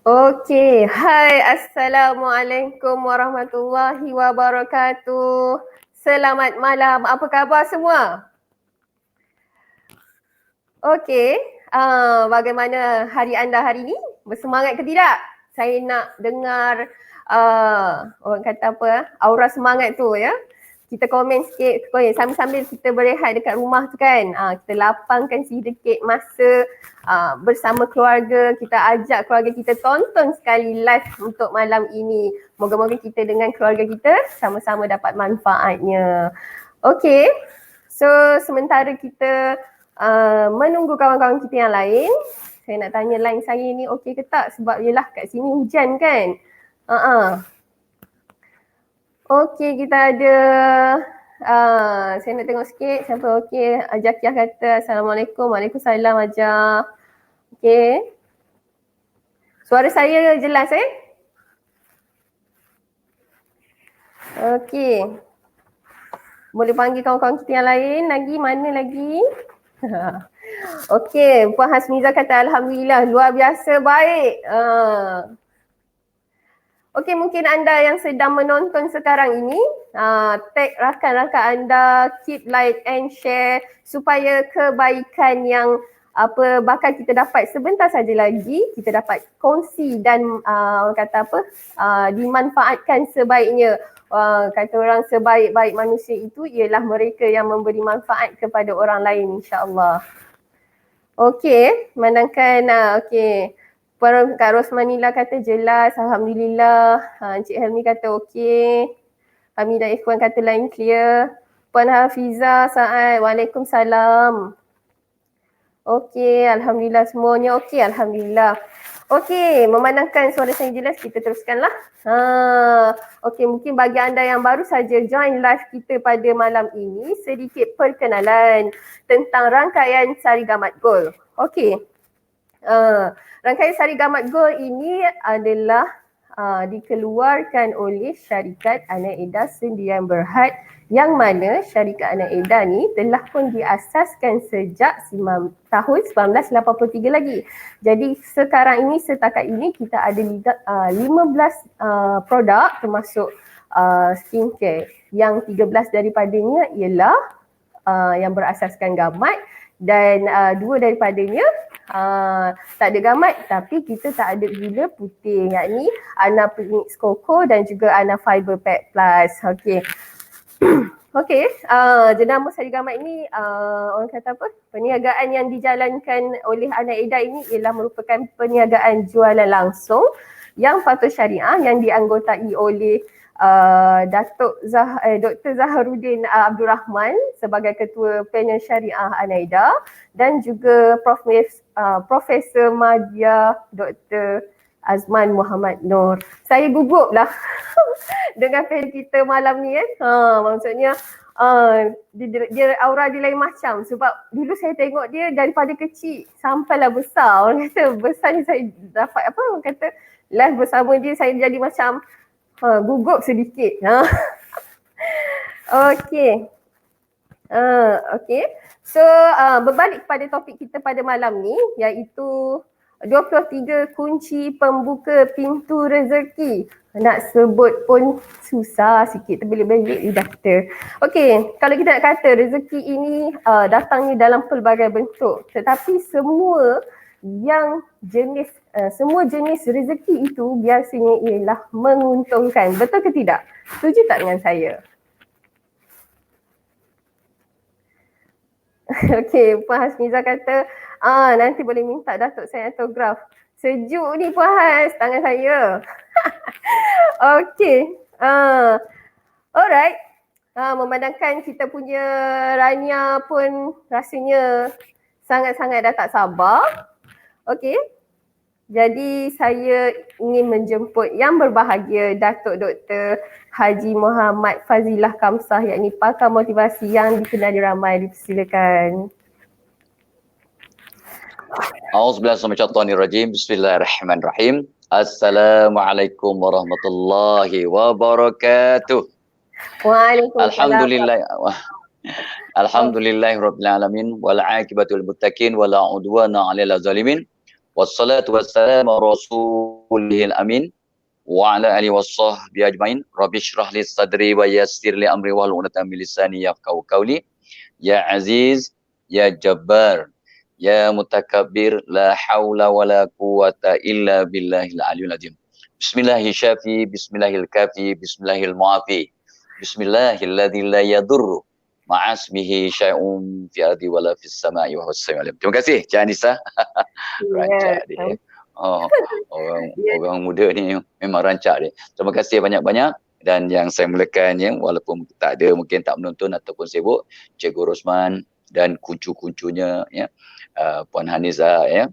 Okey, hai Assalamualaikum warahmatullahi wabarakatuh. Selamat malam, apa khabar semua? Okey, bagaimana hari anda hari ini? Bersemangat ke tidak? Saya nak dengar orang kata apa, aura semangat tu ya. Kita komen sikit, sambil-sambil kita berehat dekat rumah tu kan. Kita lapangkan sedikit masa bersama keluarga, kita ajak keluarga kita tonton sekali live untuk malam ini. Moga-moga kita dengan keluarga kita sama-sama dapat manfaatnya. Okey, so sementara kita menunggu kawan-kawan kita yang lain, saya nak tanya line saya ni okey ke tak, sebab yelah kat sini hujan kan. Okey, kita ada saya nak tengok sikit siapa okey. Ajakiah kata Assalamualaikum. Waalaikumsalam Ajak. Okey. Suara saya jelas Okey. Boleh panggil kawan-kawan kita yang lain lagi, mana lagi? Okey, Puan Hasmiza kata Alhamdulillah luar biasa baik. Okey, mungkin anda yang sedang menonton sekarang ini, tag rakan-rakan anda, keep like and share supaya kebaikan yang bakal kita dapat sebentar saja lagi, kita dapat kongsi dan orang kata dimanfaatkan sebaiknya. Kata orang sebaik-baik manusia itu ialah mereka yang memberi manfaat kepada orang lain, insya-Allah. Okey, memandangkan okey. Puan Kak Rosmanila kata jelas, Alhamdulillah. Encik Helmi kata okey. Hamidah Ikhwan kata line clear. Puan Hafiza Saad, Waalaikumsalam. Okey, Alhamdulillah semuanya okey, Alhamdulillah. Okey, memandangkan suara saya jelas, kita teruskanlah. Okey, mungkin bagi anda yang baru saja join live kita pada malam ini, sedikit perkenalan tentang rangkaian Sari Gamat Gold. Okey. Rangkaian Sari Gamat Gold ini adalah dikeluarkan oleh Syarikat Anak Edah Sendirian Berhad, yang mana Syarikat Anak Edah ni telah pun diasaskan sejak tahun 1983 lagi. Jadi sekarang ini, setakat ini kita ada 15 produk termasuk skincare, yang 13 daripadanya ialah yang berasaskan gamat, dan 2 daripadanya tak ada gamat tapi kita tak ada gula putih, yakni Ana Premix Coco dan juga Ana Fiber Pack Plus. Okey. Okey, jenama Sari Gamat ini orang kata apa? Perniagaan yang dijalankan oleh Anak Edah ini ialah merupakan perniagaan jualan langsung yang patuh syariah yang dianggotai oleh Dr. Zaharuddin Abdul Rahman sebagai Ketua Panel Syariah Anak Edah, dan juga Profesor Madya Dr. Azman Muhammad Nur. Saya gugup lah dengan panel kita malam ni maksudnya dia aura dia lain macam, sebab dulu saya tengok dia daripada kecil sampailah besar. Orang kata besar ni saya dapat orang kata live bersama dia, saya jadi macam gugup sedikit. Okey. Okey. So berbalik kepada topik kita pada malam ni, iaitu 23 kunci pembuka pintu rezeki. Nak sebut pun susah sikit, terbelit-belit lidah kita. Okey, kalau kita nak kata rezeki ini datangnya dalam pelbagai bentuk, tetapi semua jenis rezeki itu biasanya ialah menguntungkan. Betul ke tidak? Setuju tak dengan saya? Okey, Puan Hasmiza kata nanti boleh minta Datuk saya autograf. Sejuk ni Puan Has, tangan saya. Okey. Alright. Memandangkan kita punya Rania pun rasanya sangat-sangat dah tak sabar. Okey. Jadi saya ingin menjemput yang berbahagia Datuk Dr. Haji Muhammad Fazilah Kamsah, yakni pakar motivasi yang dikenali ramai. Dipersilakan. A'udzubillahi Bismillahirrahmanirrahim. Assalamualaikum warahmatullahi wabarakatuh. Waalaikumsalam. Alhamdulillahirabbil alamin wal aqibatul muttaqin wala udwana 'alal zalimin. Wassalatu wassalamu rasulihil amin wa ala alihi washabbihi ajmain. Rabbi shrah li sadri wa yassir li amri wahlul 'uqdatam min lisani yafqahu qawli. Ya Aziz, Ya Jabbar, Ya Mutakabbir, la haula wala quwata illa billahil aliyul azim. Bismillahil syafi, bismillahil kafi, bismillahil muafi. Bismillahilladzi la yadurru ma'asmihi syai'un fi ardi wala fis sama'i wa huwas samiul alim. Terima kasih Cik Anissa. Rancak dia. Oh, orang muda ni memang rancak dia. Terima kasih banyak-banyak. Dan yang saya mulakan ya, walaupun tak ada, mungkin tak menonton ataupun sibuk, Cikgu Rosman dan kuncu-kuncunya ya, Puan Haniza ya.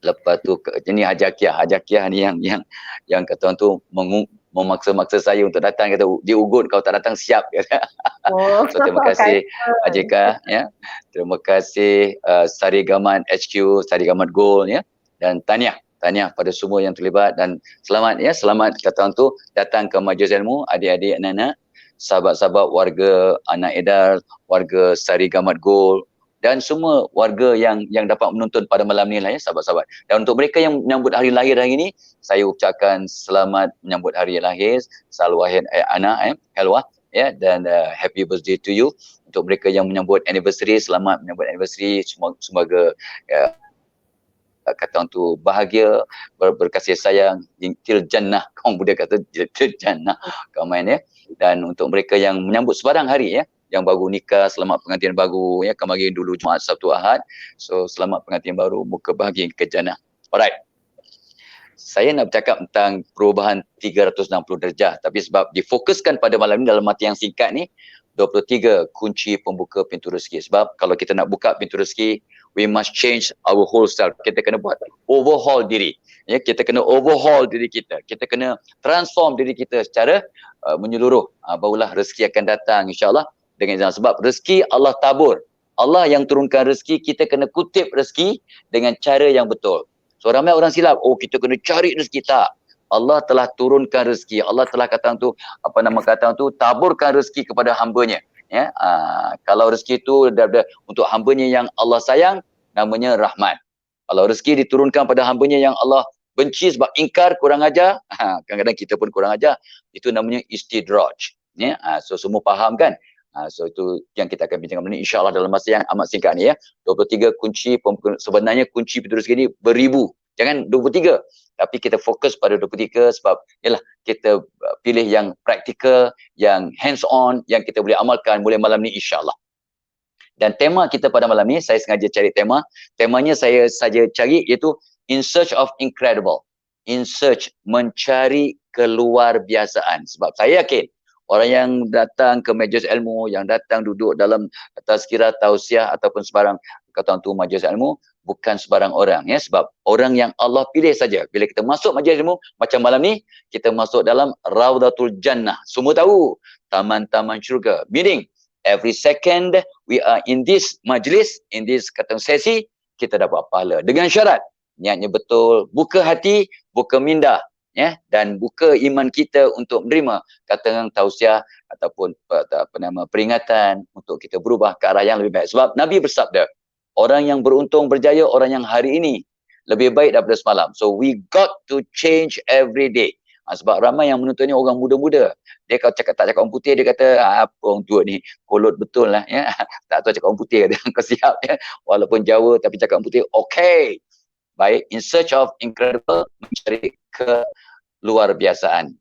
Lepas tu ini Hajakiah ni yang kata orang tu memaksa-maksa saya untuk datang, kata dia ugut kalau tak datang siap kata. So terima kasih Ajika ya. Terima kasih Sarigamat HQ, Sarigamat Gold ya, dan tahniah pada semua yang terlibat, dan selamat ya, selamat kata orang tu datang ke majlis ilmu adik-adik, anak-anak, sahabat-sahabat warga Anak Edar, warga Sarigamat Gold, dan semua warga yang dapat menonton pada malam ni lah ya, sahabat-sahabat. Dan untuk mereka yang menyambut hari lahir hari ini, saya ucapkan selamat menyambut hari lahir Salwahid anak Helwah ya, dan happy birthday to you. Untuk mereka yang menyambut anniversary, selamat menyambut anniversary. Semoga kata orang tu bahagia, berkasih sayang, til jannah, kaum Buddha kata til jannah kau main ya. Dan untuk mereka yang menyambut sebarang hari ya, yang baru nikah, selamat pengantin baru ya, kemarin dulu Jumaat, Sabtu, Ahad, so selamat pengantin baru, moga bahagia ke jannah. Alright, saya nak bercakap tentang perubahan 360 darjah, tapi sebab difokuskan pada malam ni dalam mata yang singkat ni, 23 kunci pembuka pintu rezeki. Sebab kalau kita nak buka pintu rezeki, we must change our whole self. Kita kena buat overhaul diri. Ya, kita kena overhaul diri kita. Kita kena transform diri kita secara menyeluruh. Barulah rezeki akan datang insya-Allah dengan izin. Sebab rezeki Allah tabur. Allah yang turunkan rezeki, kita kena kutip rezeki dengan cara yang betul. So ramai orang silap, oh kita kena cari rezeki. Tak. Allah telah turunkan rezeki. Allah telah kata tu, apa nama kata tu, taburkan rezeki kepada hamba-Nya. Ya, kalau rezeki itu untuk hamba-Nya yang Allah sayang, namanya rahmat. Kalau rezeki diturunkan pada hamba-Nya yang Allah benci sebab ingkar, kurang ajar, kadang-kadang kita pun kurang ajar, itu namanya istidraj. Ya, so semua faham kan? So itu yang kita akan bincangkan ini insya-Allah dalam masa yang amat singkat ni ya. 23 kunci, sebenarnya kunci pintu rezeki ni beribu. Jangan 23, tapi kita fokus pada 23 sebab yalah kita pilih yang praktikal, yang hands on, yang kita boleh amalkan mulai malam ni insya-Allah. Dan tema kita pada malam ni, saya sengaja cari tema. Temanya saya saja cari iaitu In Search of Incredible. In search, mencari keluar biasaan. Sebab saya yakin orang yang datang ke majlis ilmu, yang datang duduk dalam tazkirah, tausiah ataupun sebarang kata orang tu majlis ilmu, bukan sebarang orang ya, sebab orang yang Allah pilih saja. Bila kita masuk majlis ilmu macam malam ni, kita masuk dalam Raudatul Jannah. Semua tahu taman-taman syurga. Meaning every second we are in this majlis, in this kata sesi, kita dapat pahala dengan syarat niatnya betul, buka hati, buka minda ya, dan buka iman kita untuk menerima kata tausiah ataupun apa nama peringatan untuk kita berubah ke arah yang lebih baik. Sebab Nabi bersabda, orang yang beruntung berjaya orang yang hari ini lebih baik daripada semalam. So we got to change every day. Sebab ramai yang menonton ni orang muda-muda. Dia kalau tak cakap orang putih, dia kata apa orang tua ni kolot betul lah ya. Tak tahu cakap orang putih, kata kau siap ya. Walaupun Jawa tapi cakap orang putih, okay. Baik, in search of incredible, mencari ke luar biasaan.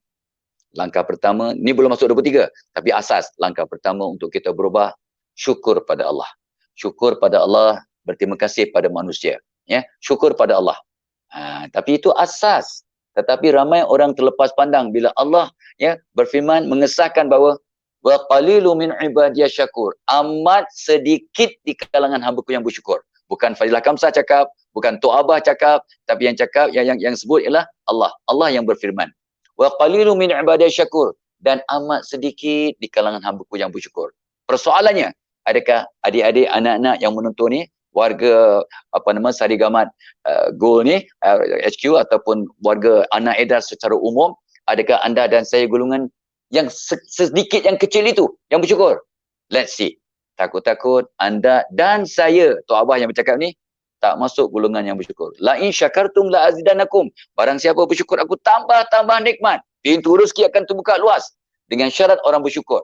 Langkah pertama, ni belum masuk 23, tapi asas langkah pertama untuk kita berubah, syukur pada Allah. Syukur pada Allah, berterima kasih pada manusia. Ya, syukur pada Allah. Tapi itu asas. Tetapi ramai orang terlepas pandang bila Allah ya berfirman mengesahkan bahawa wa qalilu min ibadiyah syakur. Amat sedikit di kalangan hamba-Ku yang bersyukur. Bukan Fadilah Kamsah cakap, bukan Tok Abah cakap, tapi yang cakap yang sebut ialah Allah. Allah yang berfirman. Wa qalilu min ibadiyah syakur, dan amat sedikit di kalangan hamba-Ku yang bersyukur. Persoalannya, adakah adik-adik anak-anak yang menonton ni warga apa nama Sarigamat Gold ni HQ ataupun warga Anak Edar secara umum, adakah anda dan saya golongan yang sedikit yang kecil itu yang bersyukur? Let's see. Takut-takut anda dan saya, Tok Abah yang bercakap ni, tak masuk golongan yang bersyukur. La in syakartum la azidannakum. Barang siapa bersyukur, aku tambah nikmat. Pintu rezeki akan terbuka luas dengan syarat orang bersyukur.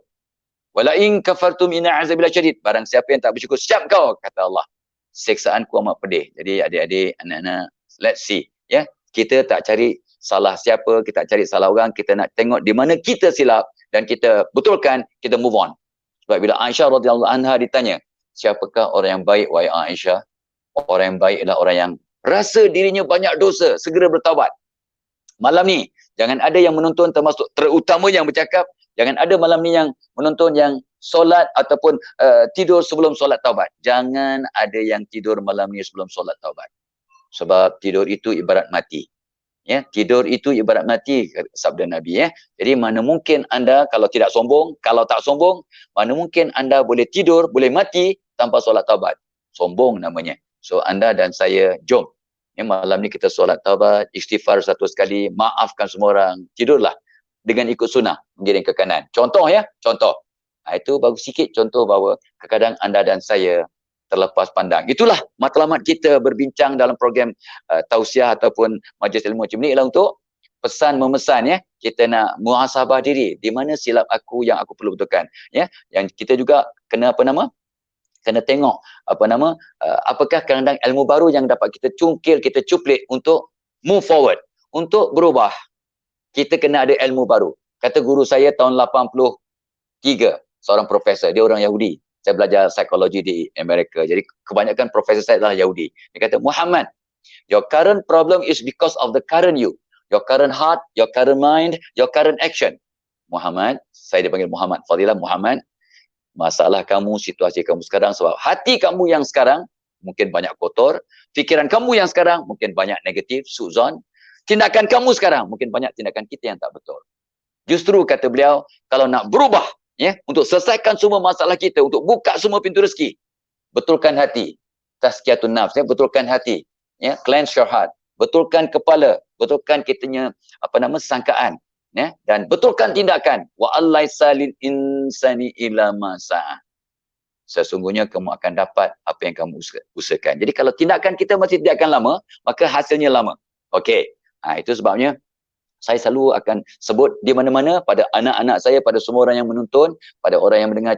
Wala in kafartum inna azabi lasyadid. Barang siapa yang tak bersyukur, siap kau, kata Allah. Siksaanku amat pedih. Jadi adik-adik, anak-anak, let's see, ya. Kita tak cari salah siapa, kita tak cari salah orang, kita nak tengok di mana kita silap dan kita betulkan, kita move on. Sebab bila Aisyah radhiyallahu anha ditanya, siapakah orang yang baik, wahai Aisyah? Orang yang baik adalah orang yang rasa dirinya banyak dosa, segera bertaubat. Malam ni, jangan ada yang menonton termasuk terutama yang bercakap, jangan ada malam ni yang menonton yang solat ataupun tidur sebelum solat taubat. Jangan ada yang tidur malam ni sebelum solat taubat. Sebab tidur itu ibarat mati. Ya, tidur itu ibarat mati, sabda Nabi, ya. Jadi mana mungkin anda kalau tidak sombong, kalau tak sombong, mana mungkin anda boleh tidur, boleh mati tanpa solat taubat. Sombong namanya. So anda dan saya, jom. Ya, malam ni kita solat taubat, istighfar satu sekali, maafkan semua orang, tidurlah dengan ikut sunnah, mengiring ke kanan. Contoh, ya, contoh. Itu bagus sikit contoh bahawa kadang-kadang anda dan saya terlepas pandang. Itulah matlamat kita berbincang dalam program tausiah ataupun majlis ilmu macam ni ialah untuk pesan memesan, ya. Kita nak muhasabah diri, di mana silap aku yang aku perlu betulkan, ya. Yang kita juga kena kena tengok apakah kadang-kadang ilmu baru yang dapat kita cungkil, kita cuplik untuk move forward, untuk berubah. Kita kena ada ilmu baru. Kata guru saya tahun 83, seorang profesor, dia orang Yahudi. Saya belajar psikologi di Amerika. Jadi kebanyakan profesor saya adalah Yahudi. Dia kata, Muhammad, your current problem is because of the current you. Your current heart, your current mind, your current action. Muhammad, saya dipanggil Muhammad Fadilah, Muhammad, masalah kamu, situasi kamu sekarang sebab hati kamu yang sekarang mungkin banyak kotor, fikiran kamu yang sekarang mungkin banyak negatif, suzon, tindakan kamu sekarang mungkin banyak tindakan kita yang tak betul. Justru kata beliau, kalau nak berubah, ya, untuk selesaikan semua masalah kita, untuk buka semua pintu rezeki, betulkan hati, tazkiyatun nafs, ya, betulkan hati, ya, cleanse your heart, betulkan kepala, betulkan kitanya sangkaan, ya, dan betulkan tindakan. Wa allaisa lil insani illa ma sa'a. Sesungguhnya kamu akan dapat apa yang kamu usahakan. Jadi kalau tindakan kita masih tidak akan lama, maka hasilnya lama. Okey. Itu sebabnya saya selalu akan sebut di mana-mana pada anak-anak saya, pada semua orang yang menonton, pada orang yang mendengar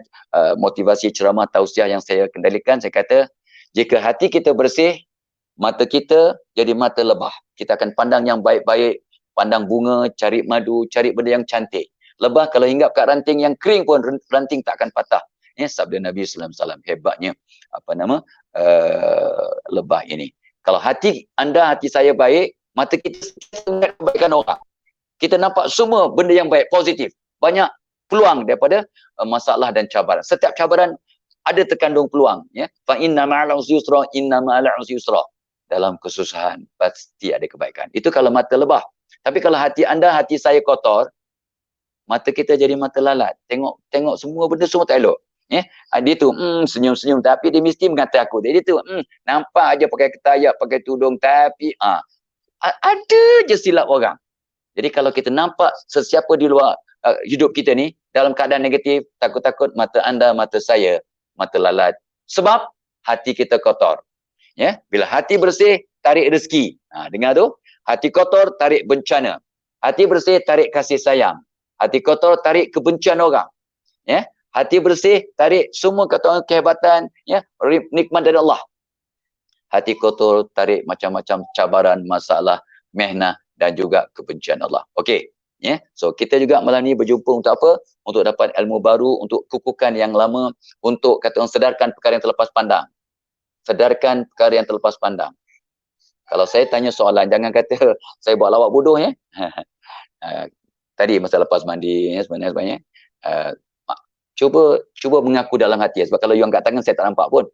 motivasi ceramah tausiah yang saya kendalikan, saya kata, jika hati kita bersih, mata kita jadi mata lebah. Kita akan pandang yang baik-baik, pandang bunga, cari madu, cari benda yang cantik. Lebah kalau hinggap kat ranting yang kering pun, ranting tak akan patah. Ya, sabda Nabi sallallahu alaihi wasallam, hebatnya lebah ini. Kalau hati anda, hati saya baik, mata kita melihat kebaikan orang. Kita nampak semua benda yang baik, positif. Banyak peluang daripada masalah dan cabaran. Setiap cabaran ada terkandung peluang, ya. Fa inna ma'al usri yusra, inna ma'al usri yusra. Dalam kesusahan pasti ada kebaikan. Itu kalau mata lebah. Tapi kalau hati anda, hati saya kotor, mata kita jadi mata lalat. Tengok semua benda semua tak elok. Ya, dia tu senyum-senyum tapi dia mesti mengata aku. Dia tu nampak aja pakai ketayak, pakai tudung tapi ada je silap orang. Jadi kalau kita nampak sesiapa di luar hidup kita ni dalam keadaan negatif, takut-takut mata anda, mata saya, mata lalat. Sebab hati kita kotor. Ya, bila hati bersih, tarik rezeki. Dengar tu? Hati kotor, tarik bencana. Hati bersih, tarik kasih sayang. Hati kotor, tarik kebencian orang. Ya, hati bersih, tarik semua kata orang kehebatan, ya, nikmat dari Allah. Hati kotor, tarik macam-macam cabaran, masalah, mehnah dan juga kebencian Allah. Okey, ya. So kita juga malam ni berjumpa untuk apa? Untuk dapat ilmu baru, untuk kukuhkan yang lama, untuk kata orang sedarkan perkara yang terlepas pandang. Sedarkan perkara yang terlepas pandang. Kalau saya tanya soalan, jangan kata saya buat lawak bodoh, ya. Tadi masa lepas mandi, ya, sebenarnya cuba mengaku dalam hati, sebab kalau you angkat tangan saya tak nampak pun.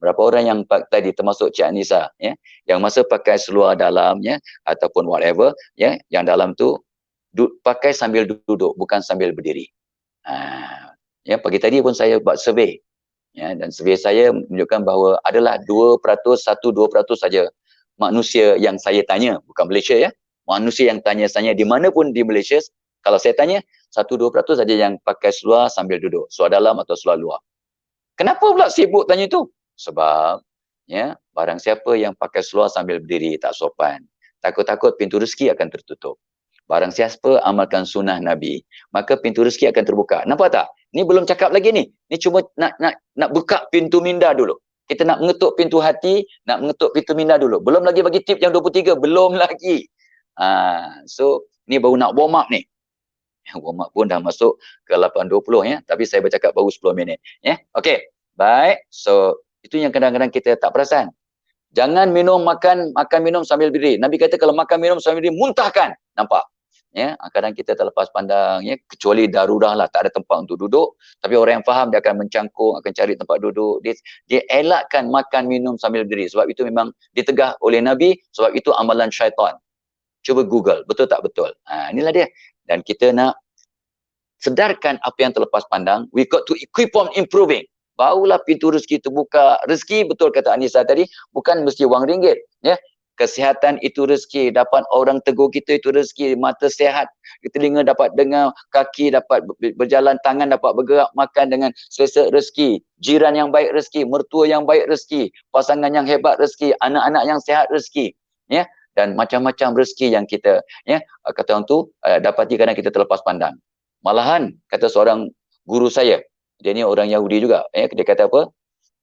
Berapa orang yang tadi termasuk Cik Anissa, ya, yang masa pakai seluar dalam, ya, ataupun whatever, ya, yang dalam tu pakai sambil duduk, bukan sambil berdiri. Ya, pagi tadi pun saya buat survey, ya, dan survey saya menunjukkan bahawa adalah 2% saja manusia yang saya tanya, bukan Malaysia, ya, manusia yang tanya saya di mana pun di Malaysia, kalau saya tanya 1-2% saja yang pakai seluar sambil duduk, seluar dalam atau seluar luar. Kenapa pula sibuk tanya itu? Sebab Ya, barang siapa yang pakai seluar sambil berdiri tak sopan, takut-takut pintu rezeki akan tertutup. Barang siapa amalkan sunnah Nabi, maka pintu rezeki akan terbuka. Nampak tak? Ni belum cakap lagi ni. Ni cuma nak buka pintu minda dulu. Kita nak mengetuk pintu hati, nak mengetuk pintu minda dulu. Belum lagi bagi tip yang 23, belum lagi. So ni baru nak warm up ni. Warm up pun dah masuk ke 8.20 ya, tapi saya bercakap baru 10 minit ya. Okey. Baik. So itu yang kadang-kadang kita tak perasan. Jangan makan minum sambil berdiri. Nabi kata kalau makan minum sambil berdiri, muntahkan. Nampak? Ya, kadang kita terlepas pandang ya, kecuali darurat lah, tak ada tempat untuk duduk. Tapi orang yang faham dia akan mencangkung, akan cari tempat duduk. Dia elakkan makan minum sambil berdiri. Sebab itu memang ditegah oleh Nabi, sebab itu amalan syaitan. Cuba Google, betul tak betul? Inilah dia. Dan kita nak sedarkan apa yang terlepas pandang. We got to keep on improving. Barulah pintu rezeki terbuka. Rezeki, betul kata Anissa tadi, bukan mesti wang ringgit. Ya, kesihatan itu rezeki, dapat orang tegur kita itu rezeki, mata sihat, telinga dapat dengar, kaki dapat berjalan, tangan dapat bergerak, makan dengan selesa rezeki, jiran yang baik rezeki, mertua yang baik rezeki, pasangan yang hebat rezeki, anak-anak yang sihat rezeki. Ya, dan macam-macam rezeki yang kita kata orang tu dapati kadang kita terlepas pandang. Malahan kata seorang guru saya, dia ni orang Yahudi juga, dia kata apa?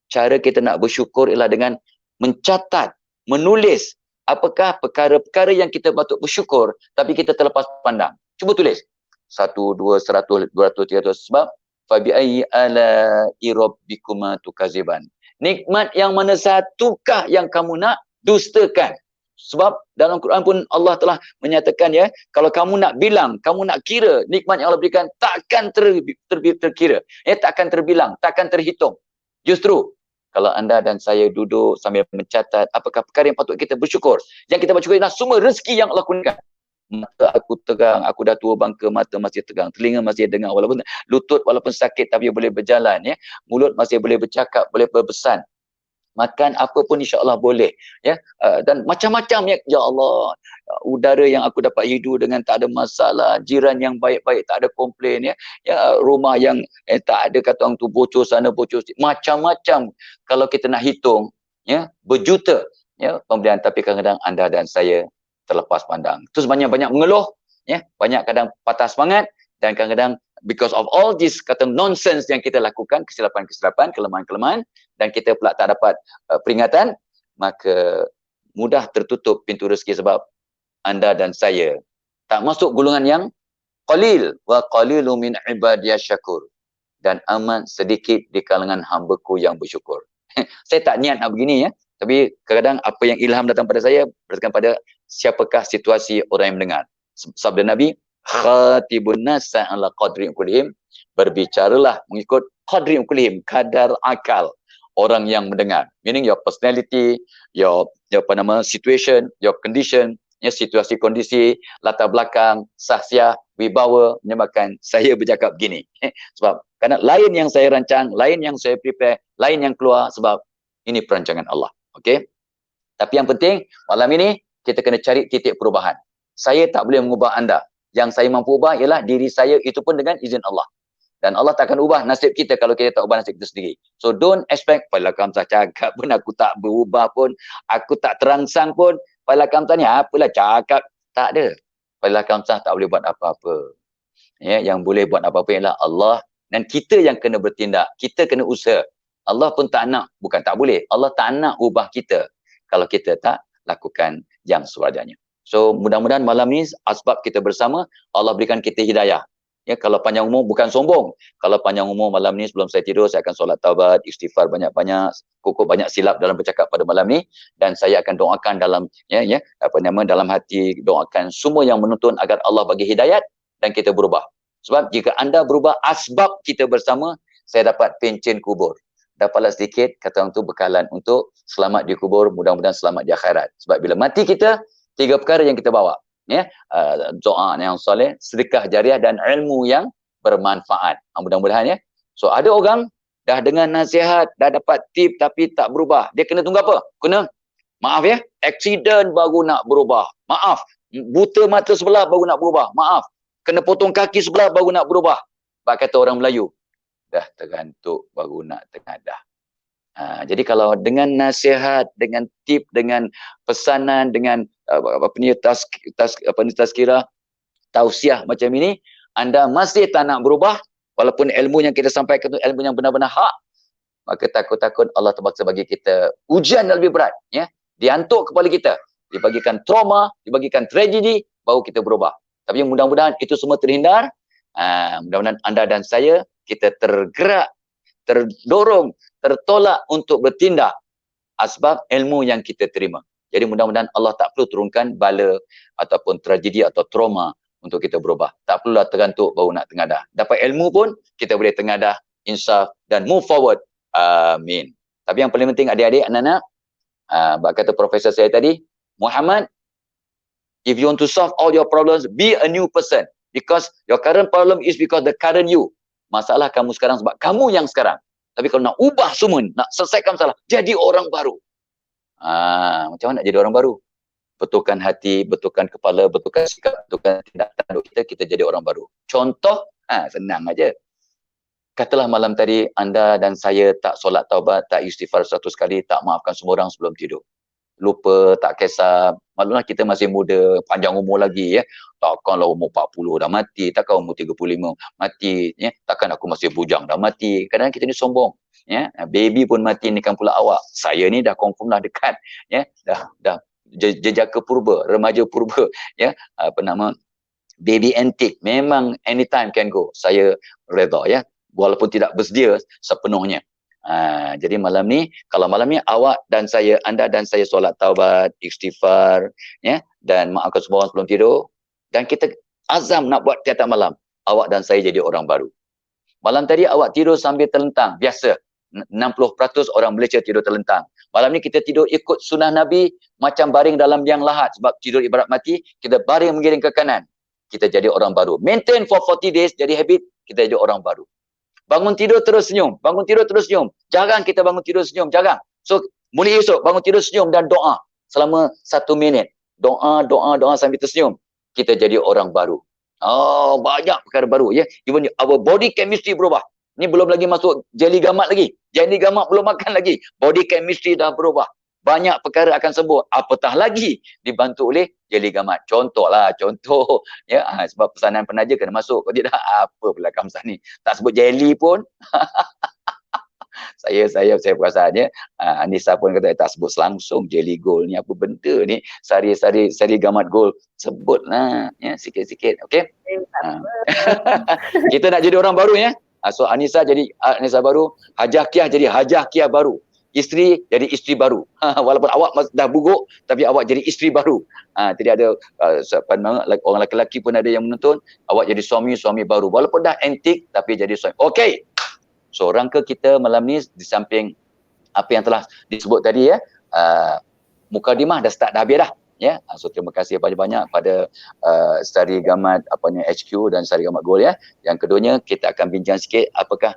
Cara kita nak bersyukur ialah dengan mencatat, menulis apakah perkara-perkara yang kita patut bersyukur tapi kita terlepas pandang. Cuba tulis. 1, 2, 100, 200, 300. Sebab fabi ayyi ala'i rabbikuma tukaziban. Nikmat yang mana satukah yang kamu nak dustakan? Sebab dalam Quran pun Allah telah menyatakan ya, kalau kamu nak bilang, kamu nak kira nikmat yang Allah berikan, takkan terkira. Takkan terbilang, takkan terhitung. Justru kalau anda dan saya duduk sambil mencatat apakah perkara yang patut kita bersyukur. Yang kita bersyukur adalah semua rezeki yang Allah kurniakan. Mata aku tegang, aku dah tua bangka, mata masih tegang, telinga masih dengar walaupun lutut walaupun sakit tapi boleh berjalan ya. Mulut masih boleh bercakap, boleh berpesan. Makan apa pun insya-Allah boleh ya, dan macam-macam ya Allah, udara yang aku dapat hidup dengan tak ada masalah, jiran yang baik-baik tak ada komplain ya, rumah yang tak ada kata orang tu bocor sana bocor sini, macam-macam kalau kita nak hitung ya, berjuta ya pemberian, tapi kadang-kadang anda dan saya terlepas pandang. Terus banyak-banyak mengeluh ya, banyak kadang patah semangat, dan kadang-kadang because of all this kata nonsense yang kita lakukan, kesilapan-kesilapan, kelemahan-kelemahan, dan kita pula tak dapat peringatan, maka mudah tertutup pintu rezeki sebab anda dan saya tak masuk golongan yang qalil, wa qalilu min ibadiyas syakur, dan amat sedikit di kalangan hamba-Ku yang bersyukur. Saya tak niat nak begini ya, tapi kadang-kadang apa yang ilham datang pada saya berdasarkan pada siapakah situasi orang yang mendengar. Sabda Nabi, khatibun nasa ala qadri ukulihim, berbicaralah mengikut qadri ukulihim, kadar akal orang yang mendengar. Meaning your personality, your situation, your condition, situasi kondisi, latar belakang, sahsiah, wibawa menyebabkan saya bercakap begini. Sebab kerana lain yang saya rancang, lain yang saya prepare, lain yang keluar, sebab ini perancangan Allah. Okey. Tapi yang penting malam ini kita kena cari titik perubahan. Saya tak boleh mengubah anda. Yang saya mampu ubah ialah diri saya, itu pun dengan izin Allah. Dan Allah tak akan ubah nasib kita kalau kita tak ubah nasib kita sendiri. So don't expect, Failah Kamsah cakap pun aku tak berubah pun, aku tak terangsang pun, Failah Kamsah ni apalah cakap. Tak ada. Failah Kamsah tak boleh buat apa-apa. Ya, yang boleh buat apa-apa ialah Allah, dan kita yang kena bertindak. Kita kena usaha. Allah pun tak nak, bukan tak boleh, Allah tak nak ubah kita kalau kita tak lakukan yang sewajarnya. So mudah-mudahan malam ni asbab kita bersama, Allah berikan kita hidayah. Ya, kalau panjang umur bukan sombong. Kalau panjang umur malam ni sebelum saya tidur saya akan solat taubat, istighfar banyak-banyak, cukup banyak silap dalam bercakap pada malam ni, dan saya akan doakan dalam dalam hati, doakan semua yang menuntun agar Allah bagi hidayat dan kita berubah. Sebab jika anda berubah, asbab kita bersama, saya dapat pencen kubur. Dapatlah sedikit kata orang tu bekalan untuk selamat di kubur, mudah-mudahan selamat di akhirat. Sebab bila mati kita, 3 perkara yang kita bawa, ya, doa yang soleh, sedekah jariah, dan ilmu yang bermanfaat. Mudah-mudahan ya. So ada orang dah dengar nasihat, dah dapat tip tapi tak berubah. Dia kena tunggu apa? Kena, maaf ya, aksiden baru nak berubah. Maaf, buta mata sebelah baru nak berubah. Maaf, kena potong kaki sebelah baru nak berubah. Bak kata orang Melayu, dah tergantuk baru nak tengadah. Jadi kalau dengan nasihat, dengan tip, dengan pesanan, dengan tazkirah, tausiah macam ini, anda masih tak nak berubah, walaupun ilmu yang kita sampaikan itu ilmu yang benar-benar hak, maka takut-takut Allah terpaksa bagi kita ujian yang lebih berat, ya. Diantuk kepala kita, dibagikan trauma, dibagikan tragedi, baru kita berubah. Tapi mudah-mudahan itu semua terhindar. Mudah-mudahan anda dan saya, kita tergerak, terdorong, tertolak untuk bertindak asbab ilmu yang kita terima. Jadi mudah-mudahan Allah tak perlu turunkan bala ataupun tragedi atau trauma untuk kita berubah. Tak perlulah tergantuk baru nak tengadah. Dapat ilmu pun kita boleh tengadah, insaf dan move forward. Amin. Tapi yang paling penting adik-adik, anak-anak, kata profesor saya tadi, Muhammad, if you want to solve all your problems, be a new person. Because your current problem is because the current you. Masalah kamu sekarang sebab kamu yang sekarang. Tapi kalau nak ubah semua, nak selesaikan masalah, jadi orang baru. Macam mana nak jadi orang baru? Betulkan hati, betulkan kepala, betulkan sikap, betulkan tindak tanduk kita, kita jadi orang baru. Contoh, senang aja. Katalah malam tadi anda dan saya tak solat taubat, tak istighfar 100 kali, tak maafkan semua orang sebelum tidur. Lupa, tak kisah. Maklumlah kita masih muda, panjang umur lagi, ya. Takkanlah umur 40 dah mati, takkan umur 35 mati, ya. Takkan aku masih bujang dah mati. Kadang-kadang kita ni sombong, ya. Baby pun mati, ni kan pula awak. Saya ni dah confirm dah dekat, ya. Dah jejaka purba, remaja purba, ya. Baby antik, memang anytime can go. Saya redha, ya. Walaupun tidak bersedia sepenuhnya. Jadi malam ni, kalau malam ni awak dan saya, anda dan saya solat taubat, istighfar, ya, dan maafkan semua orang sebelum tidur, dan kita azam nak buat tiap malam, awak dan saya jadi orang baru. Malam tadi awak tidur sambil terlentang, biasa. 60% orang Malaysia tidur terlentang. Malam ni kita tidur ikut sunnah Nabi, macam baring dalam liang lahat, sebab tidur ibarat mati, kita baring mengiring ke kanan. Kita jadi orang baru. Maintain for 40 days, jadi habit, kita jadi orang baru. Bangun tidur terus senyum. Bangun tidur terus senyum. Jarang kita bangun tidur senyum. Jarang. So, mulai esok bangun tidur senyum dan doa. Selama 1 minit. Doa sambil tersenyum. Kita jadi orang baru. Banyak perkara baru. Ya. Even our body chemistry berubah. Ni belum lagi masuk jelly gamat lagi. Jelly gamat belum makan lagi. Body chemistry dah berubah. Banyak perkara akan sembuh. Apatah lagi dibantu oleh jelly gamat. Contoh. Ya, sebab pesanan penaja kena masuk. Kalau tidak, apa pula kamsah ni. Tak sebut jelly pun. saya perasan, ya. Anissa pun kata tak sebut langsung jelly gold ni. Apa benda ni? Sari gamat gold. Sebutlah, ya, sikit-sikit. Okey? Kita nak jadi orang baru, ya. So Anissa jadi Anissa baru. Hajah Kiah jadi Hajah Kiah baru. Isteri jadi isteri baru. Walaupun awak dah buguk, tapi awak jadi isteri baru. Jadi ada orang lelaki pun ada yang menonton, awak jadi suami baru. Walaupun dah antik, tapi jadi suami. Okey. So rangka kita malam ni, di samping apa yang telah disebut tadi, ya, mukadimah dah start, dah habis dah. Ya, so terima kasih banyak-banyak pada Sari Gamat HQ dan Sari Gamat Gold, ya. Yang keduanya, kita akan bincang sikit apakah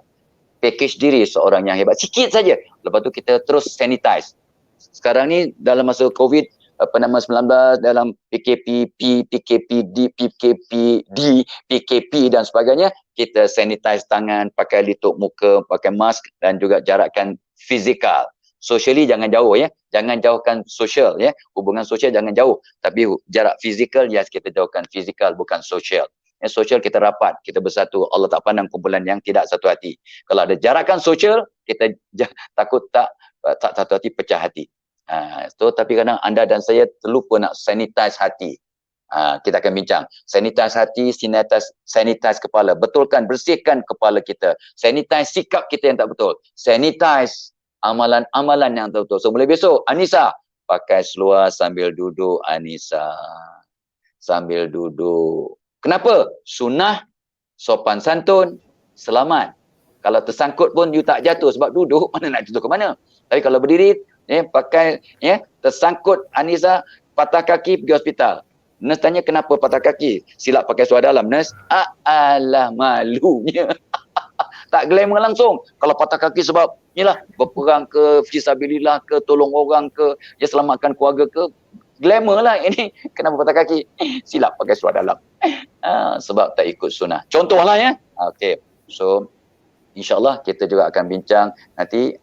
package diri seorang yang hebat. Sikit saja. Lepas tu kita terus sanitize. Sekarang ni dalam masa COVID 19, dalam PKPD, PKP dan sebagainya, kita sanitize tangan, pakai litup muka, pakai mask dan juga jarakkan fizikal. Socially jangan jauh, ya. Jangan jauhkan sosial, ya. Hubungan sosial jangan jauh. Tapi jarak fizikal, yes, kita jauhkan fizikal, bukan sosial. Sosial kita rapat, kita bersatu. Allah tak pandang kumpulan yang tidak satu hati. Kalau ada jarakan sosial, kita takut tak satu hati, pecah hati. Tapi kadang anda dan saya terlupa nak sanitize hati. Kita akan bincang. Sanitize hati, sanitize kepala. Betulkan, bersihkan kepala kita. Sanitize sikap kita yang tak betul. Sanitize amalan-amalan yang tak betul. So mulai besok, Anissa, pakai seluar sambil duduk, Anissa. Sambil duduk. Kenapa? Sunnah, sopan santun, selamat. Kalau tersangkut pun you tak jatuh sebab duduk, mana nak jatuh ke mana? Tapi kalau berdiri, pakai, tersangkut Anissa, patah kaki, pergi hospital. Nurse tanya kenapa patah kaki? Silap pakai seluar dalam. Nurse, alah malunya. Tak glamour langsung. Kalau patah kaki sebab inilah berperang ke, fisabilillah ke, tolong orang ke, selamatkan keluarga ke, glamour lah ini. Kenapa patah kaki? Silap pakai seluar dalam. Sebab tak ikut sunnah. Contohlah, ya. Okey. So, insyaAllah kita juga akan bincang nanti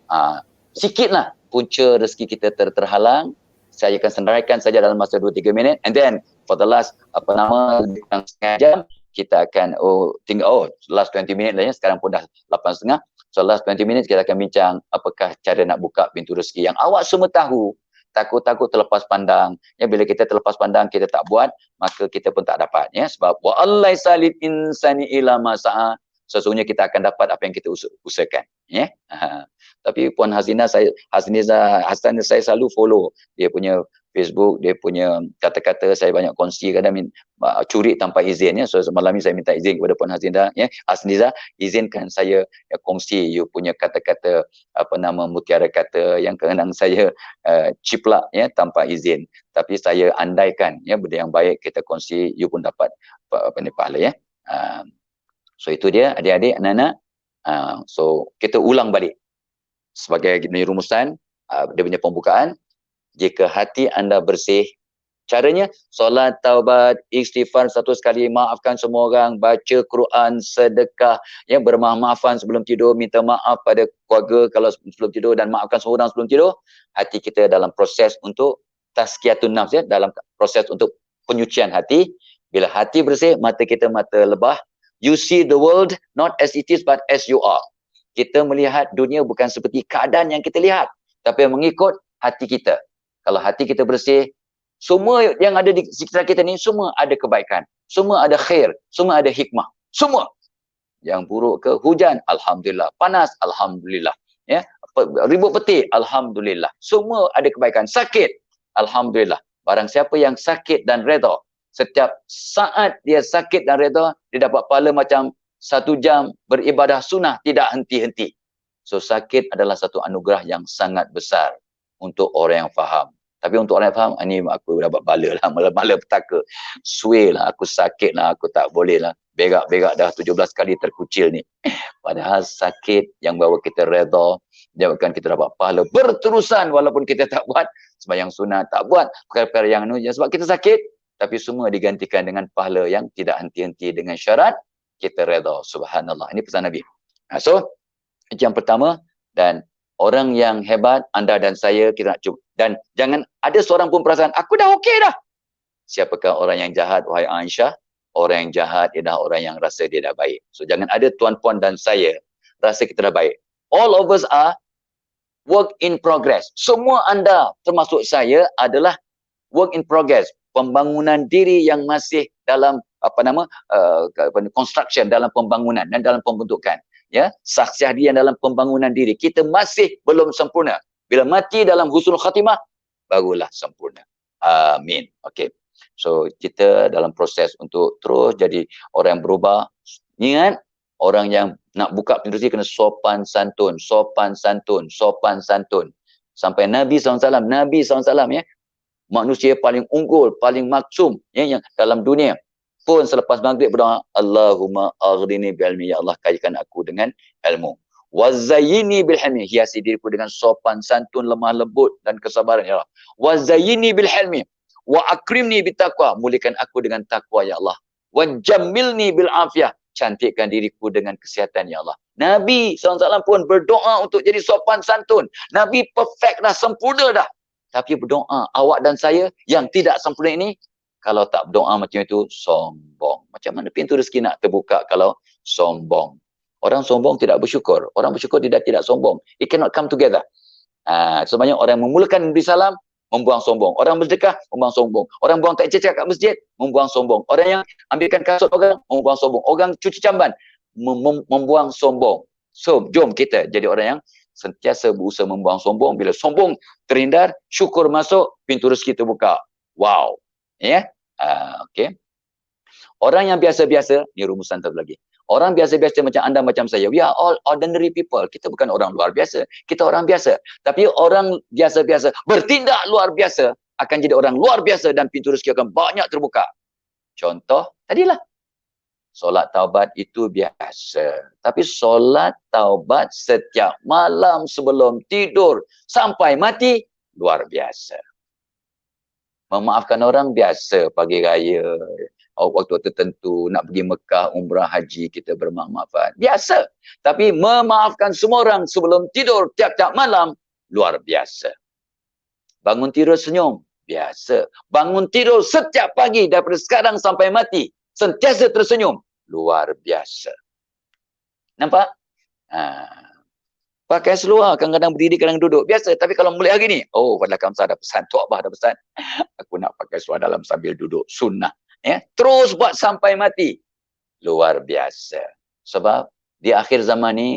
sikitlah punca rezeki kita terhalang. Saya akan senaraikan saja dalam masa 2-3 minit, and then for the last lebih kurang setengah jam kita akan last 20 minit lah ya, sekarang pun dah 8.30. So last 20 minit kita akan bincang apakah cara nak buka pintu rezeki yang awak semua tahu. Takut-takut terlepas pandang. Ya, bila kita terlepas pandang, kita tak buat, maka kita pun tak dapat. Ya, sebab wa allaisa lil insani illa ma sa'a. Sesungguhnya kita akan dapat apa yang kita usahakan. Ya. Tapi Puan Hasanah saya selalu follow dia punya Facebook, dia punya kata-kata saya banyak kongsi, kadang curi tanpa izin ya. So malam ni saya minta izin kepada Puan Hasanah ya. Hasanah, izinkan saya kongsi you punya kata-kata mutiara kata yang kadang saya ciplak ya tanpa izin. Tapi saya andaikan ya benda yang baik kita kongsi, you pun dapat pahala ya. So itu dia adik-adik, anak-anak. So kita ulang balik sebagai rumusan dia punya pembukaan. Jika hati anda bersih, caranya solat, taubat, istighfar 100 kali, maafkan semua orang, baca Quran, sedekah, ya, bermaaf-maafan sebelum tidur, minta maaf pada keluarga kalau sebelum tidur, dan maafkan semua orang sebelum tidur. Hati kita dalam proses untuk tazkiyatun nafs ya, dalam proses untuk penyucian hati. Bila hati bersih, mata kita mata lebah. You see the world not as it is but as you are. Kita melihat dunia bukan seperti keadaan yang kita lihat, tapi mengikut hati kita. Kalau hati kita bersih, semua yang ada di sekitar kita ni semua ada kebaikan, semua ada khair, semua ada hikmah, semua. Yang buruk ke hujan, alhamdulillah. Panas, alhamdulillah. Ya, ribut petir, alhamdulillah. Semua ada kebaikan. Sakit, alhamdulillah. Barang siapa yang sakit dan redha, setiap saat dia sakit dan redha, dia dapat pahala macam 1 jam beribadah sunnah tidak henti-henti. So sakit adalah satu anugerah yang sangat besar untuk orang yang faham. Tapi untuk orang yang faham, ni aku dapat bala lah, malam-malam petaka. Sway lah, aku sakit lah, aku tak boleh lah. Berak-berak dah 17 kali terkucil ni. Padahal sakit yang bawa kita redha, menyebabkan kita dapat pahala berterusan walaupun kita tak buat sembahyang sunat, tak buat perkara-perkara yang sebab kita sakit, tapi semua digantikan dengan pahala yang tidak henti-henti dengan syarat kita redha. Subhanallah. Ini pesan Nabi. So, itu yang pertama. Dan orang yang hebat, anda dan saya, kita nak cuba. Dan jangan ada seorang pun perasaan, aku dah okey dah. Siapakah orang yang jahat, wahai Aisyah? Orang yang jahat ialah orang yang rasa dia dah baik. So jangan ada tuan-puan dan saya rasa kita dah baik. All of us are work in progress. Semua anda, termasuk saya, adalah work in progress. Pembangunan diri yang masih dalam construction, dalam pembangunan dan dalam pembentukan. Ya, saksiah dia dalam pembangunan diri. Kita masih belum sempurna. Bila mati dalam husnul khatimah, barulah sempurna. Amin. Okey. So kita dalam proses untuk terus jadi orang yang berubah. Ingat, orang yang nak buka pintu rezeki kena sopan santun, sopan santun, sopan santun. Sampai Nabi SAW, ya, manusia paling unggul, paling maksum ya, yang dalam dunia pun selepas maghrib berdoa, Allahumma aghnini bi'ilmi, ya Allah kayakan aku dengan ilmu. Wazayyini bilhilmi, hiasi diriku dengan sopan santun, lemah lembut dan kesabaran ya Allah. Wazayyini bilhilmi wa akrimni bitaqwa, muliakan aku dengan takwa ya Allah. Wajammilni bil afiyah, cantikkan diriku dengan kesihatan ya Allah. Nabi SAW pun berdoa untuk jadi sopan santun. Nabi perfect dah, sempurna dah. Tapi berdoa, awak dan saya yang tidak sempurna ini, kalau tak berdoa macam itu, sombong. Macam mana pintu rezeki nak terbuka kalau sombong? Orang sombong tidak bersyukur. Orang bersyukur tidak sombong. It cannot come together. Sebanyak orang yang memulakan beri salam, membuang sombong. Orang bersedekah, membuang sombong. Orang buang tak cecak kat masjid, membuang sombong. Orang yang ambilkan kasut orang, membuang sombong. Orang cuci camban, membuang sombong. So, jom kita jadi orang yang sentiasa berusaha membuang sombong. Bila sombong terhindar, syukur masuk, pintu rezeki terbuka. Wow. Ya. Okey. Orang yang biasa-biasa, ni rumusan satu lagi. Orang biasa-biasa macam anda, macam saya. We are all ordinary people. Kita bukan orang luar biasa. Kita orang biasa. Tapi orang biasa-biasa bertindak luar biasa akan jadi orang luar biasa dan pintu rezeki akan banyak terbuka. Contoh, tadilah. Solat taubat itu biasa. Tapi solat taubat setiap malam sebelum tidur sampai mati, luar biasa. Memaafkan orang biasa, pagi raya, waktu tertentu, nak pergi Mekah, umrah, haji, kita bermaaf-maafan. Biasa. Tapi memaafkan semua orang sebelum tidur tiap-tiap malam, luar biasa. Bangun tidur senyum, biasa. Bangun tidur setiap pagi daripada sekarang sampai mati, sentiasa tersenyum, luar biasa. Nampak? Pakai seluar, kadang-kadang berdiri, kadang duduk. Biasa, tapi kalau mulai hari ni, oh, Fadlah Kamsah ada pesan, Tok Abah ada pesan. Aku nak pakai seluar dalam sambil duduk, sunnah. Ya, terus buat sampai mati. Luar biasa. Sebab di akhir zaman ni,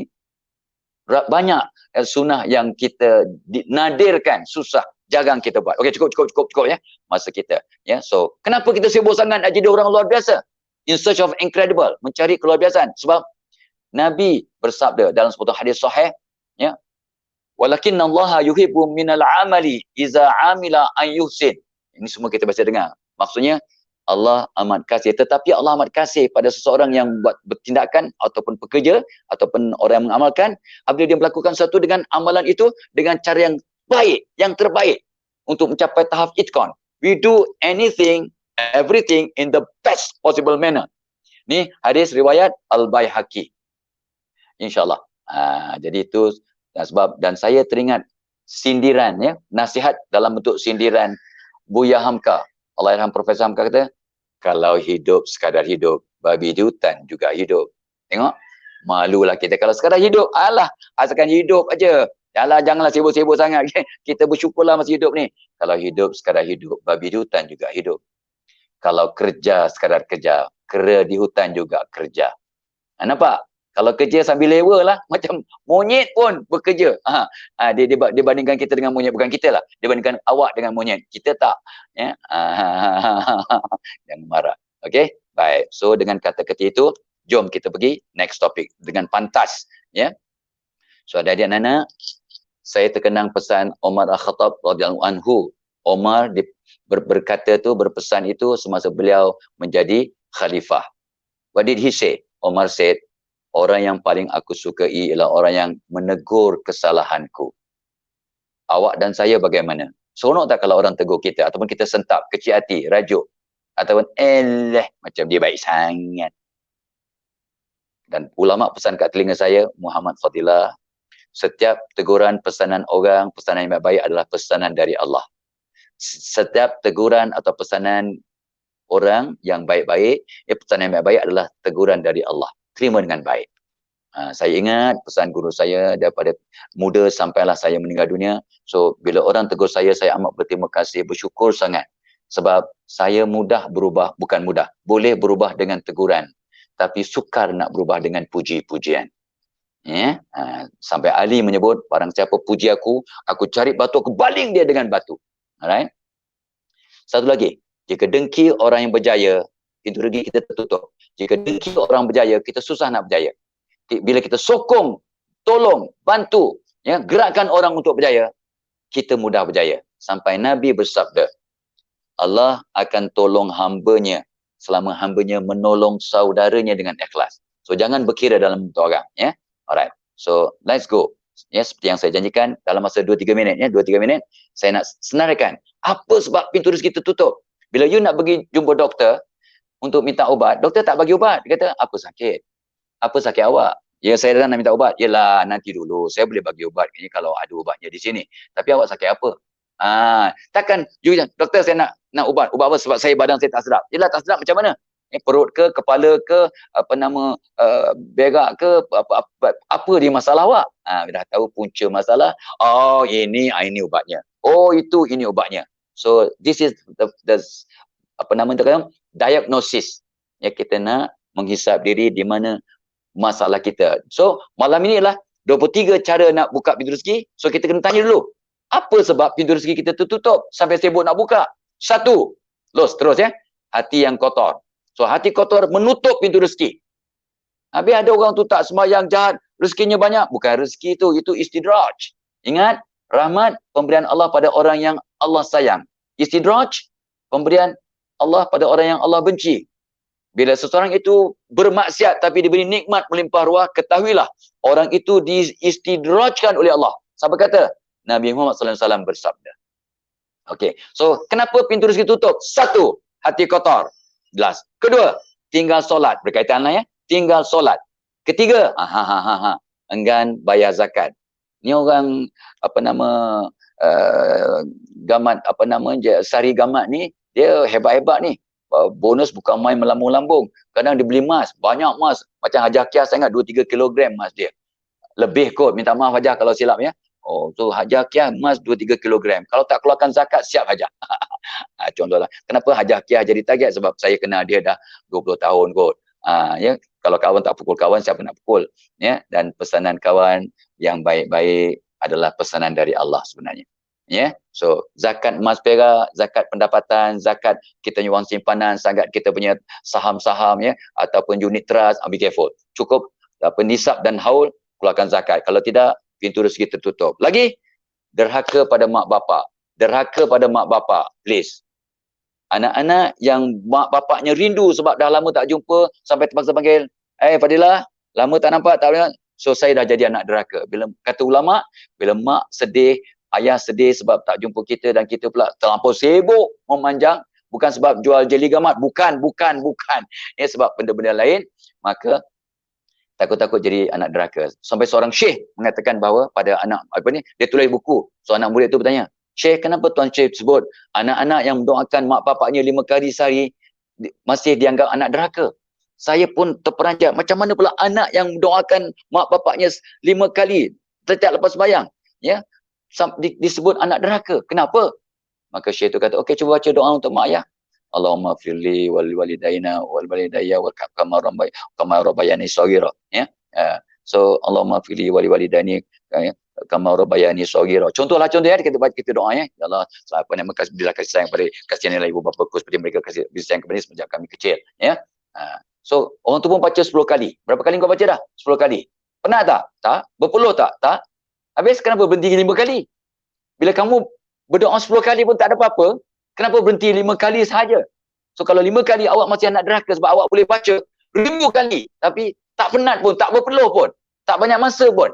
banyak sunnah yang kita nadirkan, susah. Jarang kita buat. Okey, cukup ya. Masa kita. Ya, so, kenapa kita sibuk sangat nak jadi orang luar biasa? In search of incredible. Mencari keluarbiasaan. Sebab Nabi bersabda dalam sebuah hadis sahih, ya, walakinnallaha yuhibbu minal amali iza amila an yuhsin. Ini semua kita biasa dengar. Maksudnya Allah amat kasih, tetapi Allah amat kasih pada seseorang yang buat bertindakan ataupun pekerja ataupun orang yang mengamalkan apabila dia melakukan sesuatu dengan amalan itu dengan cara yang baik, yang terbaik untuk mencapai tahap itqan. We do everything in the best possible manner. Ni hadis riwayat Al-Baihaqi. InsyaAllah. Jadi itu sebab, dan saya teringat sindiran, ya, nasihat dalam bentuk sindiran Buya Hamka. Allahyarham Profesor Hamka kata, kalau hidup sekadar hidup, babi di hutan juga hidup. Tengok, malulah kita kalau sekadar hidup. Alah, asalkan hidup aja. Janganlah sibuk-sibuk sangat. Kita bersyukurlah masih hidup ni. Kalau hidup sekadar hidup, babi di hutan juga hidup. Kalau kerja sekadar kerja, kera di hutan juga kerja. Nampak? Kalau kerja sambil lewa lah, macam monyet pun bekerja. Dia bandingkan kita dengan monyet, bukan kita lah. Dia bandingkan awak dengan monyet. Kita tak. Ya? Jangan marah. Okey? Baik. So, dengan kata-kata itu, jom kita pergi next topic. Dengan pantas. Ya? So, adik-adik anak, saya terkenang pesan Omar Al-Khattab radhiyallahu anhu. Omar berkata tu, berpesan itu semasa beliau menjadi khalifah. What did he say? Omar said, orang yang paling aku sukai ialah orang yang menegur kesalahanku. Awak dan saya bagaimana? Seronok tak kalau orang tegur kita ataupun kita sentap, kecil hati, rajuk ataupun macam dia baik sangat. Dan ulama pesan kat telinga saya, Muhammad Fadilah, setiap teguran pesanan orang, pesanan yang baik adalah pesanan dari Allah. Setiap teguran atau pesanan orang yang baik-baik, pesanan yang baik-baik adalah teguran dari Allah. Terima dengan baik. Saya ingat pesan guru saya daripada muda sampailah saya meninggal dunia. So, bila orang tegur saya amat berterima kasih, bersyukur sangat. Sebab saya mudah berubah, bukan mudah, boleh berubah dengan teguran. Tapi sukar nak berubah dengan puji-pujian. Ya? Sampai Ali menyebut, barang siapa puji aku cari batu, aku baling dia dengan batu. Alright? Satu lagi, jika dengki orang yang berjaya, pintu rezeki kita tertutup. Jika dengki orang berjaya, kita susah nak berjaya. Bila kita sokong, tolong, bantu, ya, gerakkan orang untuk berjaya, kita mudah berjaya. Sampai Nabi bersabda, Allah akan tolong hambanya selama hambanya menolong saudaranya dengan ikhlas. So, jangan berkira dalam bentuk orang. Ya? Alright. So, let's go. Ya, seperti yang saya janjikan, dalam masa 2-3 minit, ya, 2-3 minit, saya nak senaraikan apa sebab pintu rezeki tertutup. Bila you nak pergi jumpa doktor untuk minta ubat, doktor tak bagi ubat. Dia kata, apa sakit? Apa sakit awak? Ya, saya dah nak minta ubat. Yelah, nanti dulu. Saya boleh bagi ubat ini kalau ada ubatnya di sini. Tapi awak sakit apa? Takkan, you, doktor saya nak ubat. Ubat apa? Sebab saya badan saya tak sedap. Yelah, tak sedap macam mana? Perut ke, kepala ke, berak ke, apa dia masalah awak? Dah tahu punca masalah. Oh, ini ubatnya. Oh, ini ubatnya. So, this is the diagnosis. Ya, kita nak menghisap diri di mana masalah kita. So, malam ini adalah 23 cara nak buka pintu rezeki. So, kita kena tanya dulu. Apa sebab pintu rezeki kita tertutup sampai sibuk nak buka? 1. Terus ya. Hati yang kotor. So, hati kotor menutup pintu rezeki. Habis ada orang tu tak sembahyang, jahat, rezekinya banyak. Bukan rezeki itu istidraj. Ingat, rahmat pemberian Allah pada orang yang Allah sayang. Istidraj, pemberian Allah pada orang yang Allah benci. Bila seseorang itu bermaksiat tapi diberi nikmat melimpah ruah, ketahuilah orang itu diistidrajkan oleh Allah. Siapa kata? Nabi Muhammad SAW bersabda. Okey. So, kenapa pintu rezeki tutup? 1. Hati kotor. Jelas. 2. Tinggal solat. Berkaitan lah ya. Tinggal solat. 3. Enggan bayar zakat. Ni orang apa nama gamat apa nama Sari Gamat ni dia hebat-hebat ni. Bonus bukan main melambung-lambung. Kadang dia beli emas, banyak emas. Macam Haji Akia saya ingat 2-3 kilogram emas dia. Lebih kot, minta maaf Haji kalau silap ya. Oh, so Haji Akia emas 2-3 kilogram. Kalau tak keluarkan zakat siap Haji. Contohlah. Kenapa Haji Akia jadi target? Sebab saya kenal dia dah 20 tahun kot. Ya, kalau kawan tak pukul kawan, siapa nak pukul? Ya, dan pesanan kawan yang baik-baik adalah pesanan dari Allah sebenarnya. Ya, so zakat emas perak, zakat pendapatan, zakat kita punya wang simpanan, zakat kita punya saham-saham ya ataupun unit trust, be careful. Cukup nisab dan haul keluarkan zakat. Kalau tidak, pintu rezeki tertutup. Lagi, derhaka pada mak bapak. Derhaka pada mak bapak, please. Anak-anak yang mak bapaknya rindu sebab dah lama tak jumpa sampai terpaksa panggil, Fadilah, lama tak nampak, tak boleh. So saya dah jadi anak derhaka. Bila kata ulama, bila mak sedih, ayah sedih sebab tak jumpa kita dan kita pula terlampau sibuk memanjang, bukan sebab jual jeli gamat, bukan. Ya, sebab benda-benda lain, maka takut-takut jadi anak derhaka. Sampai seorang syekh mengatakan bahawa pada anak dia tulis buku. So anak murid tu bertanya, Syekh, kenapa Tuan Syekh sebut anak-anak yang mendoakan mak bapaknya 5 kali sehari masih dianggap anak derhaka? Saya pun terperanjat, macam mana pula anak yang mendoakan mak bapaknya 5 kali setiap lepas sembahyang ya disebut anak derhaka? Kenapa? Maka Syekh tu kata, okey, cuba baca doa untuk mak ayah. Allahumma firli wal walidaina wal walidayya wal kama rabbayani shaghira ya. So Allahumma firli wal walidaini kama rabbayani shaghira. Contohlah contoh ya, kita doa ya. Ya Allah, apa nama bila kasih sayang pada kasihanlah ibu bapa ku seperti mereka kasih sayang kepada sejak kami kecil ya. So orang tu pun baca 10 kali. Berapa kali kau baca dah? 10 kali. Pernah tak? Tak. Berpeluh tak? Tak. Habis kenapa berhenti 5 kali? Bila kamu berdoa 10 kali pun tak ada apa-apa, kenapa berhenti 5 kali sahaja? So kalau 5 kali awak masih anak derhaka sebab awak boleh baca 1000 kali tapi tak penat pun, tak berpeluh pun, tak banyak masa pun.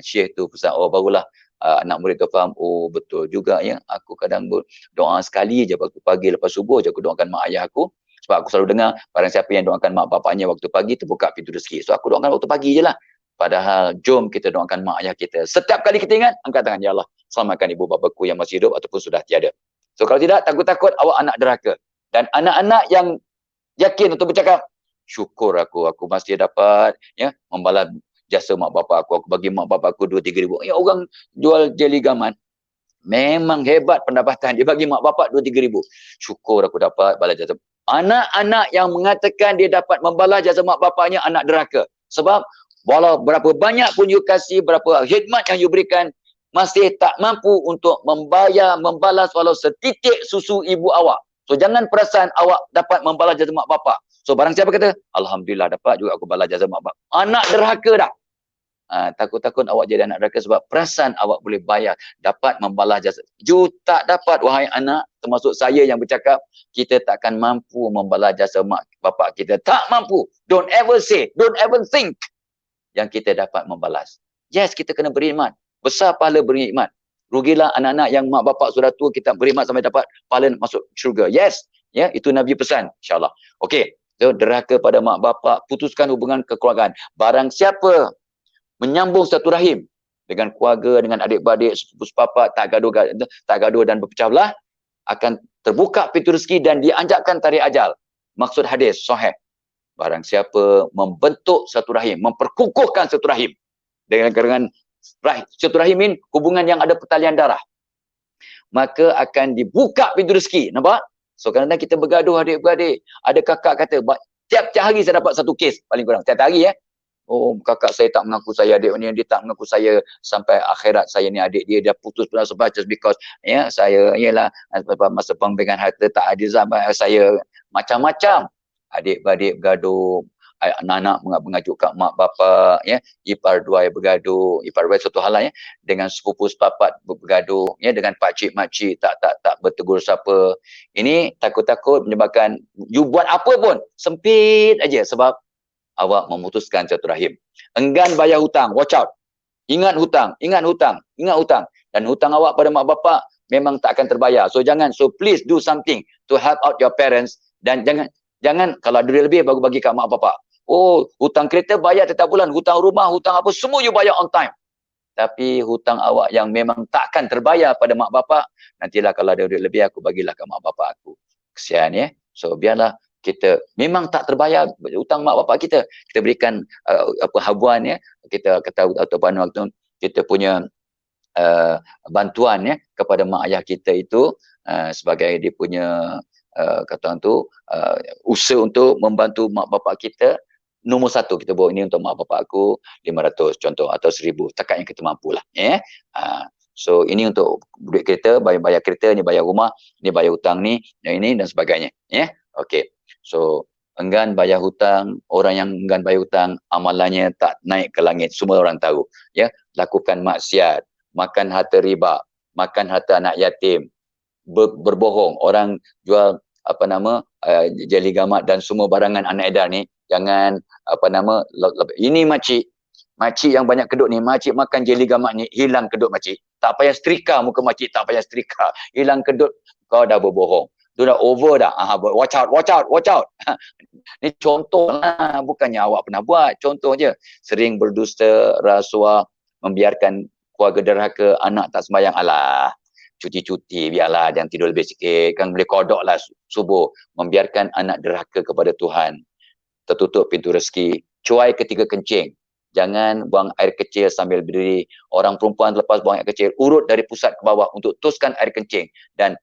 Syekh tu pesan, oh barulah anak murid tu faham, oh betul juga ya, aku kadang berdoa sekali je waktu pagi lepas subuh je aku doakan mak ayah aku. Sebab aku selalu dengar barang siapa yang doakan mak bapaknya waktu pagi terbuka pintu rezeki. So aku doakan waktu pagi je lah. Padahal jom kita doakan mak ayah kita. Setiap kali kita ingat, angkat tangan, ya Allah, selamatkan ibu bapaku yang masih hidup ataupun sudah tiada. So kalau tidak, takut-takut awak anak derhaka. Dan anak-anak yang yakin untuk bercakap, syukur aku masih dapat ya membalas jasa mak bapak aku bagi mak bapak aku 2-3 ribu. Ya, orang jual jeli gaman memang hebat pendapatan, dia bagi mak bapak 2-3 ribu. Syukur aku dapat balas jasa. Anak-anak yang mengatakan dia dapat membalas jasa mak bapaknya anak derhaka. Sebab walau berapa banyak pun you kasih, berapa khidmat yang you berikan, masih tak mampu untuk membalas walau setitik susu ibu awak. So jangan perasan awak dapat membalas jasa mak bapak. So barang siapa kata, Alhamdulillah dapat juga aku balas jasa mak bapak. Anak derhaka dah. Takut-takut awak jadi anak derhaka sebab perasan awak boleh bayar, dapat membalas jasa. You tak dapat, wahai anak, termasuk saya yang bercakap, kita takkan mampu membalas jasa mak bapak kita. Tak mampu. Don't ever say, don't ever think yang kita dapat membalas. Yes, kita kena berkhidmat. Besar pahala berkhidmat. Rugilah anak-anak yang mak bapak sudah tua, kita berkhidmat sampai dapat pahala masuk syurga. Yes, ya, itu Nabi pesan, insyaAllah. Okey, so derhaka pada mak bapak, putuskan hubungan kekeluargaan. Barang siapa menyambung satu rahim dengan keluarga, dengan adik-beradik, sepupu sepapak, tak gaduh dan berpecah belah, akan terbuka pintu rezeki dan dianjakkan tarik ajal. Maksud hadis sahih, barang siapa membentuk satu rahim, memperkukuhkan satu rahim dengan satu rahim ini hubungan yang ada pertalian darah, maka akan dibuka pintu rezeki. Nampak? So kadang-kadang kita bergaduh adik-beradik, ada kakak kata tiap-tiap hari saya dapat satu kes, paling kurang tiap hari oh, kakak saya tak mengaku saya, adik ni dia tak mengaku saya, sampai akhirat saya ni adik dia putus pula sebab just because ya saya ialah masa pembegahan harta tak adil sampai saya macam-macam. Adik-beradik bergaduh, anak-anak mengajuk kat mak bapak ya, ipar dua bergaduh, ipar dua satu hal ya, dengan sepupu sepapat bergaduh ya, dengan pakcik makcik tak bertegur siapa. Ini takut-takut menyebabkan you buat apa pun sempit aja sebab awak memutuskan satu rahim. Enggan bayar hutang, watch out. Ingat hutang. Dan hutang awak pada mak bapak memang tak akan terbayar. So please do something to help out your parents. Dan jangan kalau ada duit lebih baru bagi kat mak bapak. Oh, hutang kereta bayar setiap bulan, hutang rumah, hutang apa semua you bayar on time. Tapi hutang awak yang memang takkan terbayar pada mak bapak, nantilah kalau ada duit lebih aku bagilah ke mak bapak aku. Kesian ya. So biarlah kita memang tak terbayar hutang mak bapak kita. Kita berikan apa habuan ya. Kita kata ataupun waktu kita punya bantuan ya kepada mak ayah kita itu sebagai dia punya kata orang tu usaha untuk membantu mak bapak kita. Nombor satu kita buat ini untuk mak bapak aku 500 contoh atau 1000 takat yang kita mampu lah ya. So ini untuk duit kereta, bayar kereta, ni bayar rumah, ni bayar hutang ni, ini dan sebagainya ya. Okey. So enggan bayar hutang, orang yang enggan bayar hutang amalannya tak naik ke langit, semua orang tahu ya. Lakukan maksiat, makan harta riba, makan harta anak yatim, berbohong, orang jual apa nama jeli gamat dan semua barangan anak edar ni, jangan apa nama ini makcik yang banyak kedut ni, makcik makan jeli gamat ni hilang kedut makcik, tak payah setrika muka makcik, tak payah setrika, hilang kedut, kau dah berbohong, tu dah over dah. Watch out. Ni contoh lah, bukannya awak pernah buat, contoh je. Sering berdusta, rasuah, membiarkan keluarga derhaka, anak tak sembahyang, alah cuti biarlah, jangan tidur lebih sikit kan, boleh kodok lah subuh, membiarkan anak derhaka kepada Tuhan, tertutup pintu rezeki. Cuai ketika kencing, jangan buang air kecil sambil berdiri. Orang perempuan lepas buang air kecil, urut dari pusat ke bawah untuk teruskan air kencing, dan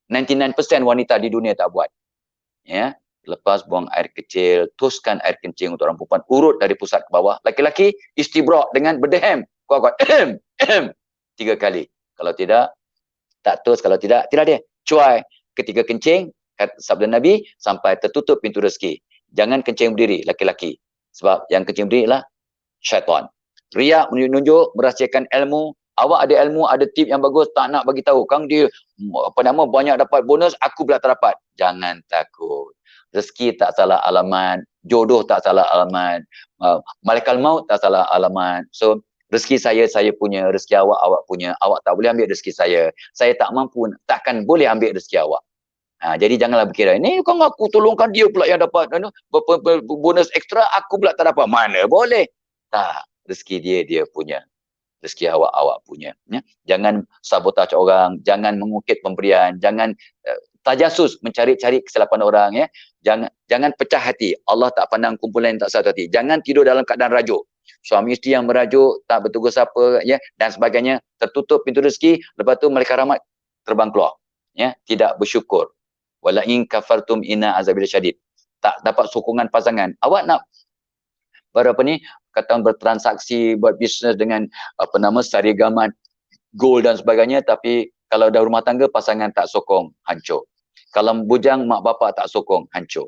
99% wanita di dunia tak buat ya. Lepas buang air kecil, teruskan air kencing untuk orang perempuan, urut dari pusat ke bawah. Laki-laki istibrak dengan berdehem, kuat-kuat 3 kali. Kalau tidak tak terus, kalau tidak dia cuai ketika kencing, sabda Nabi, sampai tertutup pintu rezeki. Jangan kencing berdiri laki-laki, sebab yang kencing berdiri ialah syaitan. Riak, menunjuk, merahsiakan ilmu. Awak ada ilmu, ada tip yang bagus, tak nak bagi tahu, kang dia banyak dapat bonus, aku pula tak dapat. Jangan takut, rezeki tak salah alamat, jodoh tak salah alamat, malaikat maut tak salah alamat. So rezeki saya punya, rezeki awak punya. Awak tak boleh ambil rezeki saya tak mampu, takkan boleh ambil rezeki awak. Jadi janganlah berkira, ini kan aku tolongkan dia pula yang dapat bonus ekstra, aku pula tak dapat. Mana boleh. Tak, rezeki dia punya, rezeki awak punya ya. Jangan sabotaj orang, jangan mengukit pemberian, jangan tajasus mencari-cari kesilapan orang ya. Jangan pecah hati. Allah tak pandang kumpulan yang tak satu hati. Jangan tidur dalam keadaan rajuk. Suami isteri yang merajuk, tak bertugas apa ya, dan sebagainya, tertutup pintu rezeki, lepas tu malaikat rahmat terbang keluar ya, tidak bersyukur. Wala in kafartum inna azabil syadid. Tak dapat sokongan pasangan. Awak nak berapa ni, kata bertransaksi, buat bisnes dengan apa nama sarigama, gold dan sebagainya, tapi kalau dah rumah tangga pasangan tak sokong, hancur. Kalau bujang mak bapak tak sokong, hancur.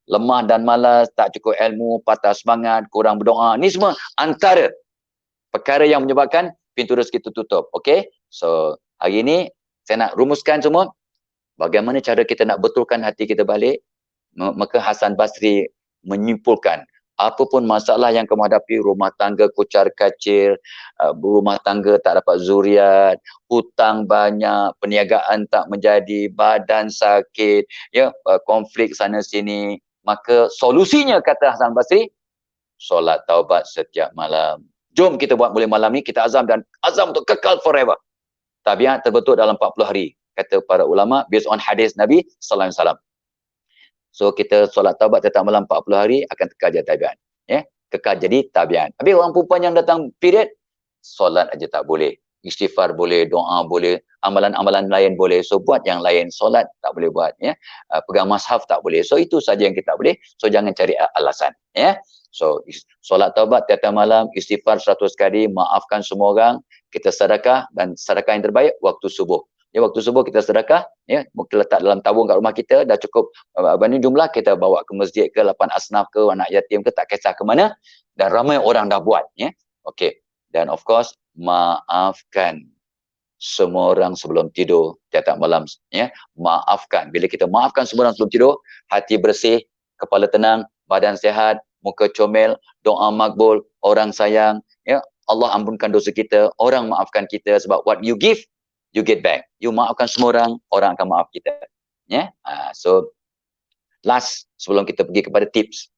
Lemah dan malas, tak cukup ilmu, patah semangat, kurang berdoa, ni semua antara perkara yang menyebabkan pintu rezeki tertutup. Okey, so hari ini saya nak rumuskan semua bagaimana cara kita nak betulkan hati kita balik. Maka Hasan Basri menyimpulkan, apapun masalah yang kamu hadapi, rumah tangga kocar kacir, rumah tangga tak dapat zuriat, hutang banyak, perniagaan tak menjadi, badan sakit, ya, konflik sana sini, maka solusinya kata Hasan Basri, solat taubat setiap malam. Jom kita buat mulai malam ni, kita azam, dan azam untuk kekal forever. Tabiat terbentuk dalam 40 hari, kata para ulama, based on hadis Nabi sallallahu alaihi wasallam. So kita solat taubat setiap malam 40 hari akan kekal jadi tabiat. Ya, kekal jadi tabiat. Habis orang perempuan yang datang period, solat aja tak boleh. Istighfar boleh, doa boleh, amalan-amalan lain boleh. So buat yang lain, solat tak boleh buat ya. Pegang mushaf tak boleh. So itu saja yang kita boleh. So jangan cari alasan ya. So solat taubat tiap malam, istighfar 100 kali, maafkan semua orang, kita sedekah, dan sedekah yang terbaik waktu subuh. Ya, waktu subuh kita sedekah, ya, kita letak dalam tabung kat rumah kita, dah cukup banyak jumlah, kita bawa ke masjid ke, lapan asnaf ke, anak yatim ke, tak kisah ke mana, dan ramai orang dah buat ya. Okey. Dan of course, maafkan semua orang sebelum tidur tiap malam ya. Maafkan. Bila kita maafkan semua orang sebelum tidur, hati bersih, kepala tenang, badan sihat, muka comel, doa makbul, orang sayang ya. Allah ampunkan dosa kita, orang maafkan kita, sebab what you give, you get back. You maafkan semua orang akan maaf kita ya. So last, sebelum kita pergi kepada tips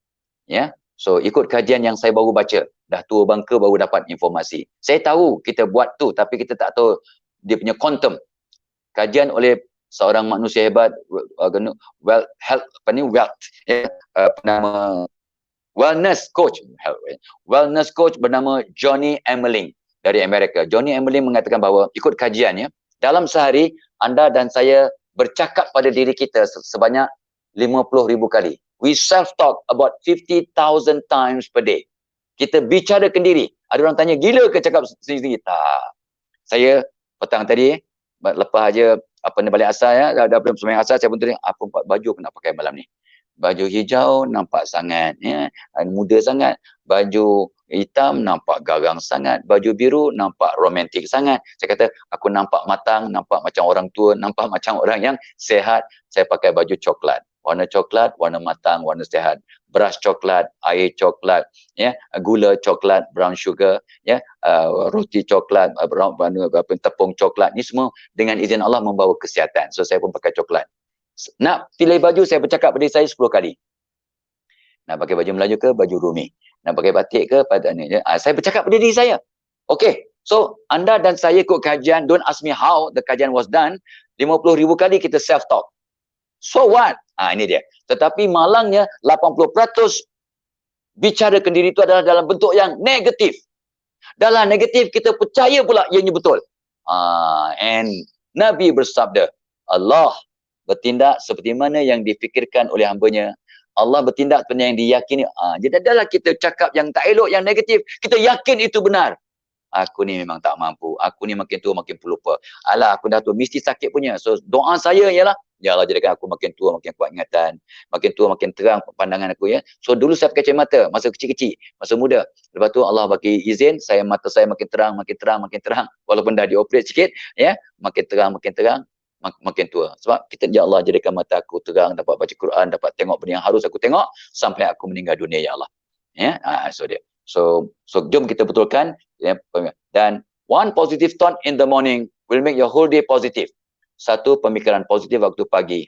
ya. So ikut kajian yang saya baru baca dah tua bangka baru dapat informasi. Saya tahu kita buat tu, tapi kita tak tahu dia punya quantum. Kajian oleh seorang manusia hebat, wealth, ya, nama wellness coach bernama Johnny Emerling dari Amerika. Johnny Emerling mengatakan bahawa ikut kajiannya, dalam sehari anda dan saya bercakap pada diri kita sebanyak 50,000 kali. We self-talk about 50,000 times per day. Kita bicarakan diri. Ada orang tanya, gila ke cakap sendiri-sendiri? Tak. Saya petang tadi, lepas aja balik asar ya, dah sembahyang asar, saya pun tanya, apa baju aku nak pakai malam ni? Baju hijau nampak sangat ya, muda sangat. Baju hitam nampak garang sangat. Baju biru nampak romantik sangat. Saya kata, aku nampak matang, nampak macam orang tua, nampak macam orang yang sehat. Saya pakai baju coklat. Warna coklat, warna matang, warna sehat. Beras coklat, air coklat, ya, gula coklat, brown sugar, ya, roti coklat, tepung coklat. Ni semua dengan izin Allah membawa kesihatan. So saya pun pakai coklat. Nak pilih baju, saya bercakap pada saya 10 kali. Nak pakai baju Melayu ke baju Rumi? Nak pakai batik ke pada ni? Saya bercakap pada diri saya. Okay, so anda dan saya ikut kajian, don't ask me how the kajian was done, 50,000 kali kita self-talk. So what? Ini dia. Tetapi malangnya 80% bicarakan diri itu adalah dalam bentuk yang negatif. Dalam negatif kita percaya pula ianya betul. And Nabi bersabda, Allah bertindak seperti mana yang difikirkan oleh hambanya. Allah bertindak seperti yang diyakini. Jadi adalah kita cakap yang tak elok, yang negatif, kita yakin itu benar. Aku ni memang tak mampu. Aku ni makin tua makin pelupa. Alah, aku dah tua mesti sakit punya. So doa saya ialah, ya Allah jadikan aku makin tua makin kuat ingatan. Makin tua makin terang pandangan aku ya. So dulu saya pakai cermin mata masa kecil-kecil, masa muda. Lepas tu Allah bagi izin, mata saya makin terang, makin terang, makin terang. Walaupun dah dioperate sikit, ya, makin terang, makin tua. Sebab kita, ya Allah jadikan mata aku terang, dapat baca Quran, dapat tengok benda yang harus aku tengok sampai aku meninggal dunia ya Allah. Ya, so dia. So jom kita betulkan, ya, dan one positive thought in the morning will make your whole day positive. Satu pemikiran positif waktu pagi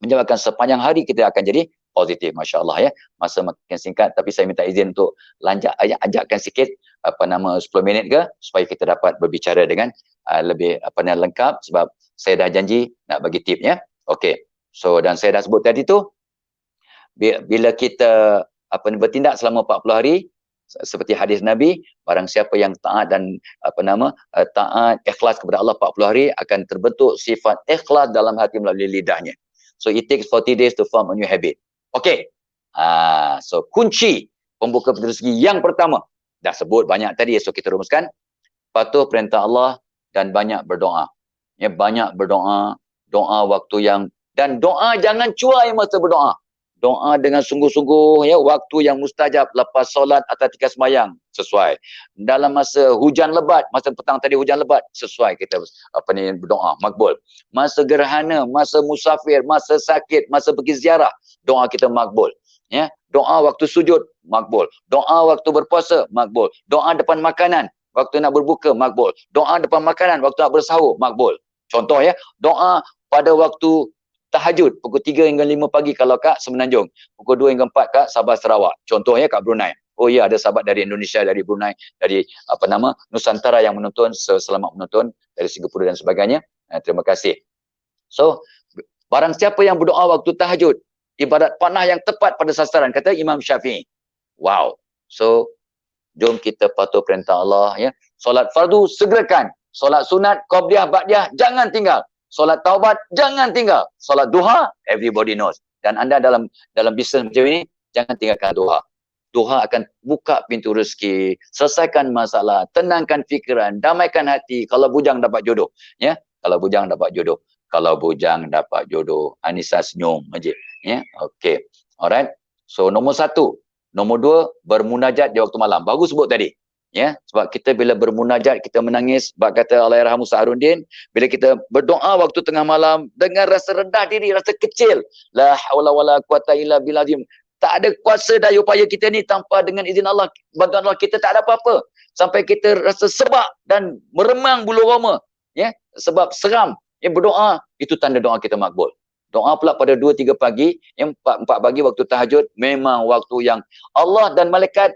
menyebabkan sepanjang hari kita akan jadi positif. Masya Allah ya. Masa makin singkat, tapi saya minta izin untuk ajakkan sikit 10 minit ke supaya kita dapat berbicara dengan lebih lengkap, sebab saya dah janji nak bagi tip ya. Okey. So dan saya dah sebut tadi tu, bila kita bertindak selama 40 hari seperti hadis Nabi, barang siapa yang taat dan taat ikhlas kepada Allah 40 hari, akan terbentuk sifat ikhlas dalam hati melalui lidahnya. So it takes 40 days to form a new habit. Okey. So kunci pembuka pintu rezeki yang pertama dah sebut banyak tadi, so kita rumuskan. Patuh perintah Allah dan banyak berdoa. Ya, banyak berdoa, doa waktu yang, dan doa jangan cuai masa berdoa. Doa dengan sungguh-sungguh ya, waktu yang mustajab, lepas solat atau ketika sembahyang sesuai. Dalam masa hujan lebat, masa petang tadi hujan lebat, sesuai kita berdoa makbul. Masa gerhana, masa musafir, masa sakit, masa pergi ziarah, doa kita makbul. Ya, doa waktu sujud makbul. Doa waktu berpuasa makbul. Doa depan makanan waktu nak berbuka makbul. Doa depan makanan waktu nak bersahur makbul. Contoh ya, doa pada waktu tahajud pukul 3 hingga 5 pagi kalau kat Semenanjung, pukul 2 hingga 4 kat Sabah Sarawak. Contoh ya kat Brunei. Oh ya, ada sahabat dari Indonesia, dari Brunei, dari Nusantara yang menonton, selamat menonton, dari Singapura dan sebagainya. Terima kasih. So, barang siapa yang berdoa waktu tahajud, ibadat panah yang tepat pada sasaran, kata Imam Syafi'i. Wow. So, jom kita patuh perintah Allah ya. Solat fardu segerakan. Solat sunat, qabliyah, ba'diyah jangan tinggal. Solat taubat jangan tinggal. Solat duha, everybody knows. Dan anda dalam bisnes macam ini, jangan tinggalkan duha. Duha akan buka pintu rezeki, selesaikan masalah, tenangkan fikiran, damaikan hati. Kalau bujang dapat jodoh, ya. Kalau bujang dapat jodoh. Kalau bujang dapat jodoh, Anissa senyum aja, ya. Okey. Alright. So nombor 1, nombor 2, bermunajat di waktu malam. Baru sebut tadi. Ya, sebab kita bila bermunajat, kita menangis, bab kata Allahyarhamu Sa'aruddin, bila kita berdoa waktu tengah malam dengan rasa rendah diri, rasa kecil, la haula wala quwata illa billah, tak ada kuasa daya upaya kita ni tanpa dengan izin Allah, bantuan Allah, kita tak ada apa-apa, sampai kita rasa sebab dan meremang bulu roma, ya, sebab seram. Yang berdoa itu tanda doa kita makbul. Doa pula pada 2-3 pagi, yang 4 pagi waktu tahajud, memang waktu yang Allah dan malaikat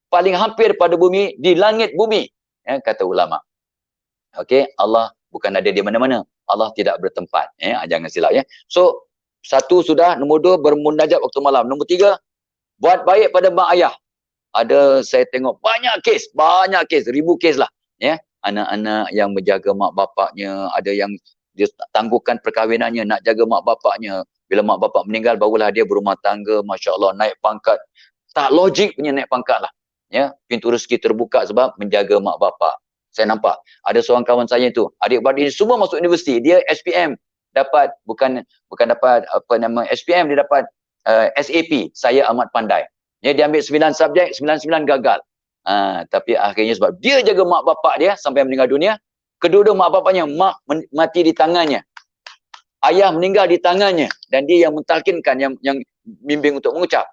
paling hampir pada bumi, di langit bumi. Ya, kata ulama. Okey, Allah bukan ada di mana-mana. Allah tidak bertempat. Ya, jangan silap ya. So, satu sudah, nombor dua, bermunajat waktu malam. Nombor tiga, buat baik pada mak ayah. Ada, saya tengok banyak kes, ribu kes lah. Ya, anak-anak yang menjaga mak bapaknya, ada yang dia tangguhkan perkahwinannya, nak jaga mak bapaknya. Bila mak bapak meninggal, barulah dia berumah tangga, Masya Allah, naik pangkat. Tak logik punya naik pangkat lah. Ya, pintu rezeki terbuka sebab menjaga mak bapak. Saya nampak ada seorang kawan saya tu, adik-beradik semua masuk universiti, dia SPM dapat, bukan dapat apa nama SPM, dia dapat SAP, saya amat pandai. Ya, dia ambil 9 subjek, 99 gagal. Tapi akhirnya sebab dia jaga mak bapak dia sampai meninggal dunia, kedua-dua mak bapaknya, mak mati di tangannya, ayah meninggal di tangannya, dan dia yang mentalkinkan, yang bimbing untuk mengucap.